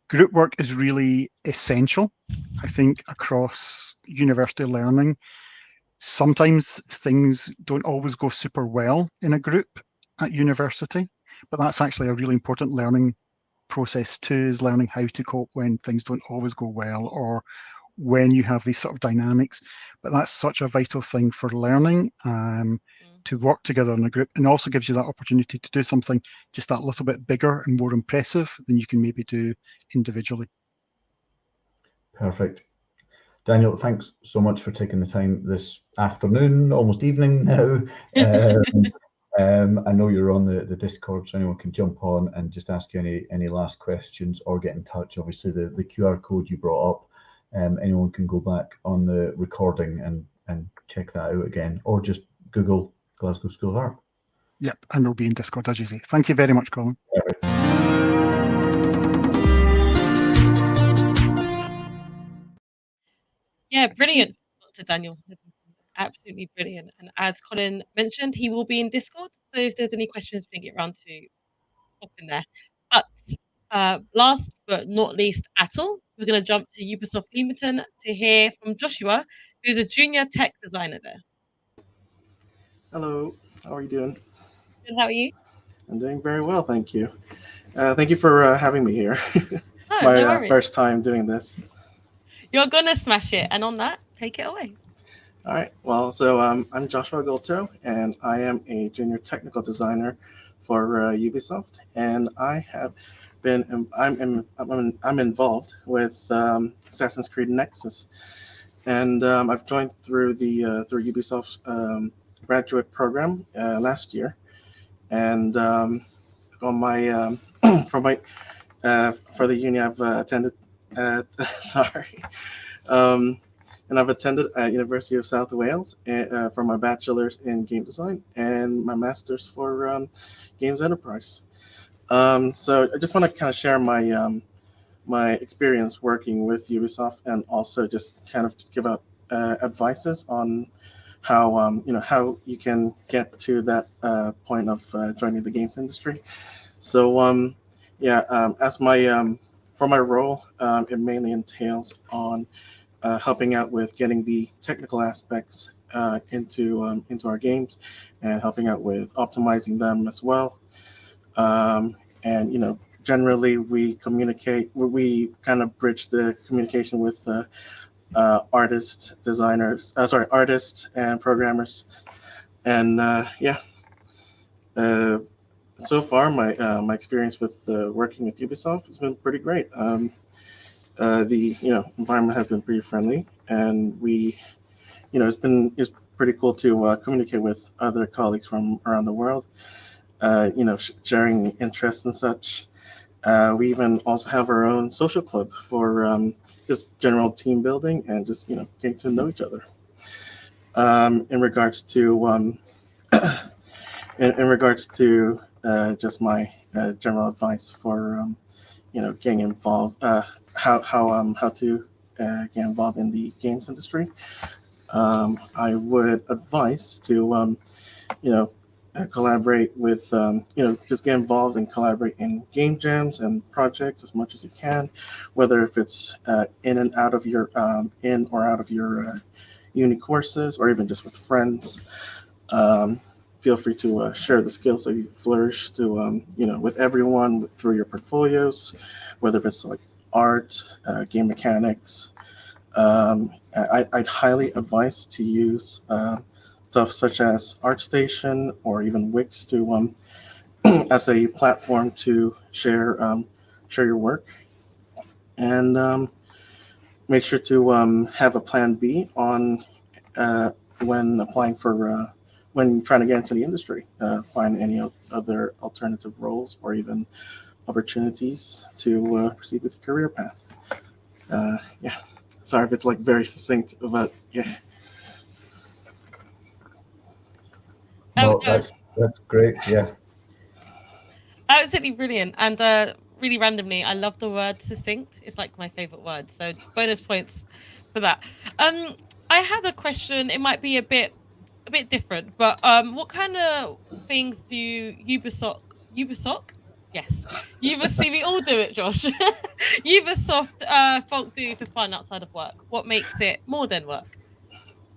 S12: Group work is really essential, I think, across university learning. Sometimes things don't always go super well in a group at university, but that's actually a really important learning process too, is learning how to cope when things don't always go well or when you have these sort of dynamics. But that's such a vital thing for learning, to work together in a group, and also gives you that opportunity to do something just that little bit bigger and more impressive than you can maybe do individually.
S1: Perfect. Daniel, thanks so much for taking the time this afternoon, almost evening now, I know you're on the Discord, so anyone can jump on and just ask you any last questions or get in touch. Obviously, the QR code you brought up, anyone can go back on the recording and check that out again, or just Google Glasgow School of Art.
S12: Yep, and we'll be in Discord, as you say. Thank you very much, Colin.
S2: Yeah, brilliant, Dr. Daniel. Absolutely brilliant. And as Colin mentioned, he will be in Discord. So if there's any questions, we can get around to pop in there. But last but not least at all, we're going to jump to Ubisoft Leamington to hear from Joshua, who's a junior tech designer there.
S13: Hello, how are you doing?
S2: Good, how are you?
S13: I'm doing very well, thank you. Thank you for having me here. It's my first time doing this.
S2: You're going to smash it. And on that, take it away.
S13: All right. Well, so I'm Joshua Golto, and I am a junior technical designer for Ubisoft, and I have been I'm involved with Assassin's Creed Nexus, and I've joined through the through Ubisoft's graduate program last year, and on my for the uni I've attended. Sorry. And I've attended at University of South Wales for my bachelor's in game design and my master's for games enterprise. So I just want to kind of share my my experience working with Ubisoft, and also just kind of just give out advices on how how you can get to that point of joining the games industry. So as my for my role, it mainly entails on helping out with getting the technical aspects into our games, and helping out with optimizing them as well. And generally we communicate. We kind of bridge the communication with artists and programmers. And so far my experience with working with Ubisoft has been pretty great. The environment has been pretty friendly, and it's pretty cool to communicate with other colleagues from around the world, sharing interests and such. We even also have our own social club for just general team building and just getting to know each other. In regards to just my general advice for getting involved, how to get involved in the games industry, I would advise to collaborate with just get involved and collaborate in game jams and projects as much as you can, whether if it's in and out of your in or out of your uni courses, or even just with friends. Feel free to share the skills that you flourish to with everyone through your portfolios, whether if it's like art, game mechanics. I'd highly advise to use stuff such as ArtStation or even Wix to as a platform to share your work, and make sure to have a plan B on when applying for when trying to get into the industry. Find any other alternative roles or even opportunities to proceed with the career path. Sorry if it's like very succinct, but yeah.
S1: No, that's great. Yeah.
S2: Absolutely brilliant. And really randomly, I love the word succinct. It's like my favorite word. So bonus points for that. I had a question. It might be a bit different, but what kind of things do Ubisoft? Yes, Ubisoft. We all do it, Josh. Ubisoft folk do for fun outside of work. What makes it more than work?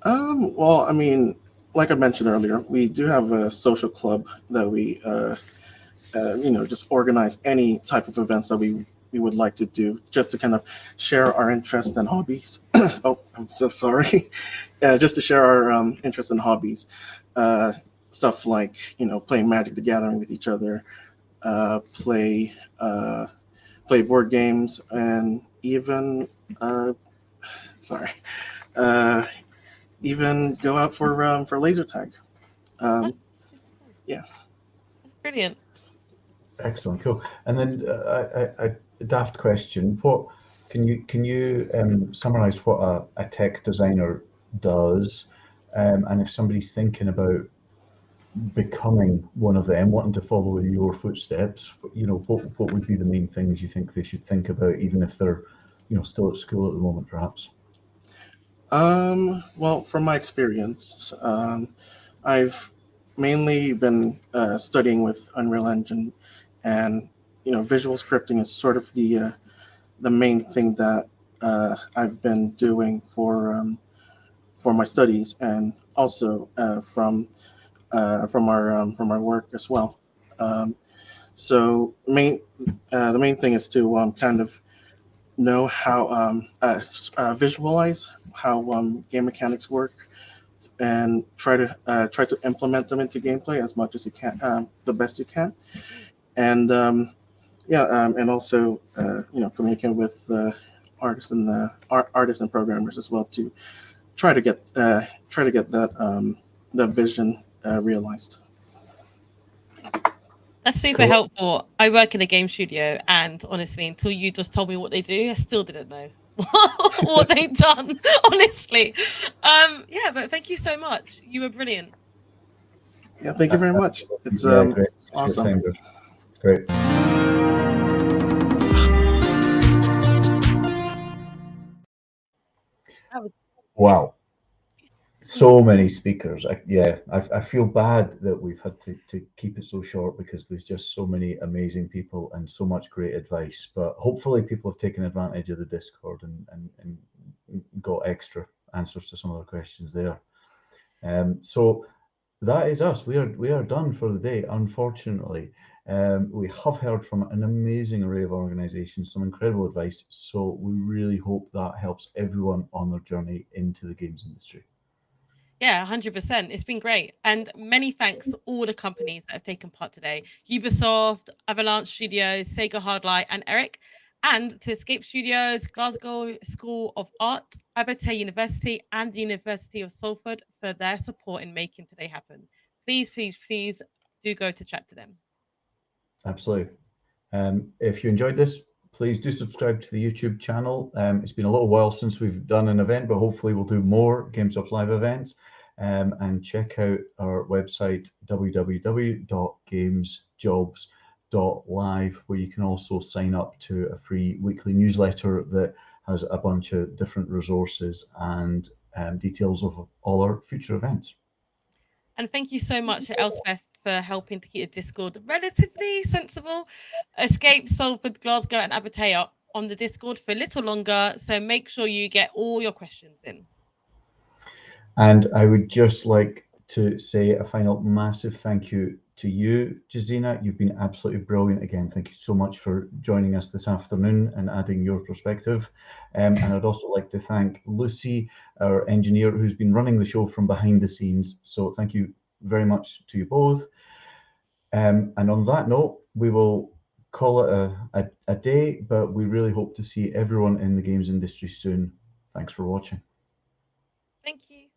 S13: Well, I mean, like I mentioned earlier, we do have a social club that we just organize any type of events that we would like to do, just to kind of share our interests and hobbies. Oh, I'm so sorry. Just to share our interests and hobbies. Stuff like, playing Magic the Gathering with each other, play board games, and even even go out for laser tag. yeah.
S2: Brilliant.
S1: Excellent, cool. And then a daft question: what can you summarize what a tech designer does, and if somebody's thinking about becoming one of them, wanting to follow in your footsteps, what would be the main things you think they should think about, even if they're still at school at the moment, perhaps?
S13: Well, from my experience, I've mainly been studying with Unreal Engine, and visual scripting is sort of the main thing that I've been doing for my studies, and also from our work as well. So the main thing is to kind of know how visualize how game mechanics work, and try to implement them into gameplay as much as you can, the best you can, and and also communicate with artists and programmers as well to try to get that vision realized.
S2: That's super helpful. I work in a game studio, and honestly, until you just told me what they do, I still didn't know what they've done. Honestly, yeah. But thank you so much. You were brilliant.
S13: Yeah, thank you very much. It's
S1: great.
S13: awesome.
S1: Great. Wow. So many speakers. I feel bad that we've had to keep it so short because there's just so many amazing people and so much great advice. But hopefully people have taken advantage of the Discord and got extra answers to some of the questions there. So that is us. We are done for the day, unfortunately. We have heard from an amazing array of organizations, some incredible advice. So we really hope that helps everyone on their journey into the games industry.
S2: Yeah, 100%. It's been great. And many thanks to all the companies that have taken part today. Ubisoft, Avalanche Studios, Sega Hardlight, and Eric. And to Escape Studios, Glasgow School of Art, Abertay University, and the University of Salford for their support in making today happen. Please, please, please do go to chat to them.
S1: Absolutely. If you enjoyed this, please do subscribe to the YouTube channel. It's been a little while since we've done an event, but hopefully we'll do more GameStop's live events. And check out our website, www.gamesjobs.live, where you can also sign up to a free weekly newsletter that has a bunch of different resources and details of all our future events.
S2: And thank you so much to Elspeth for helping to keep the Discord relatively sensible. Escape, Salford, Glasgow, and Abertay are on the Discord for a little longer, so make sure you get all your questions in.
S1: And I would just like to say a final massive thank you to you, Jazina. You've been absolutely brilliant again. Thank you so much for joining us this afternoon and adding your perspective. And I'd also like to thank Lucy, our engineer, who's been running the show from behind the scenes. So thank you very much to you both. And on that note, we will call it a day, but we really hope to see everyone in the games industry soon. Thanks for watching.
S2: Thank you.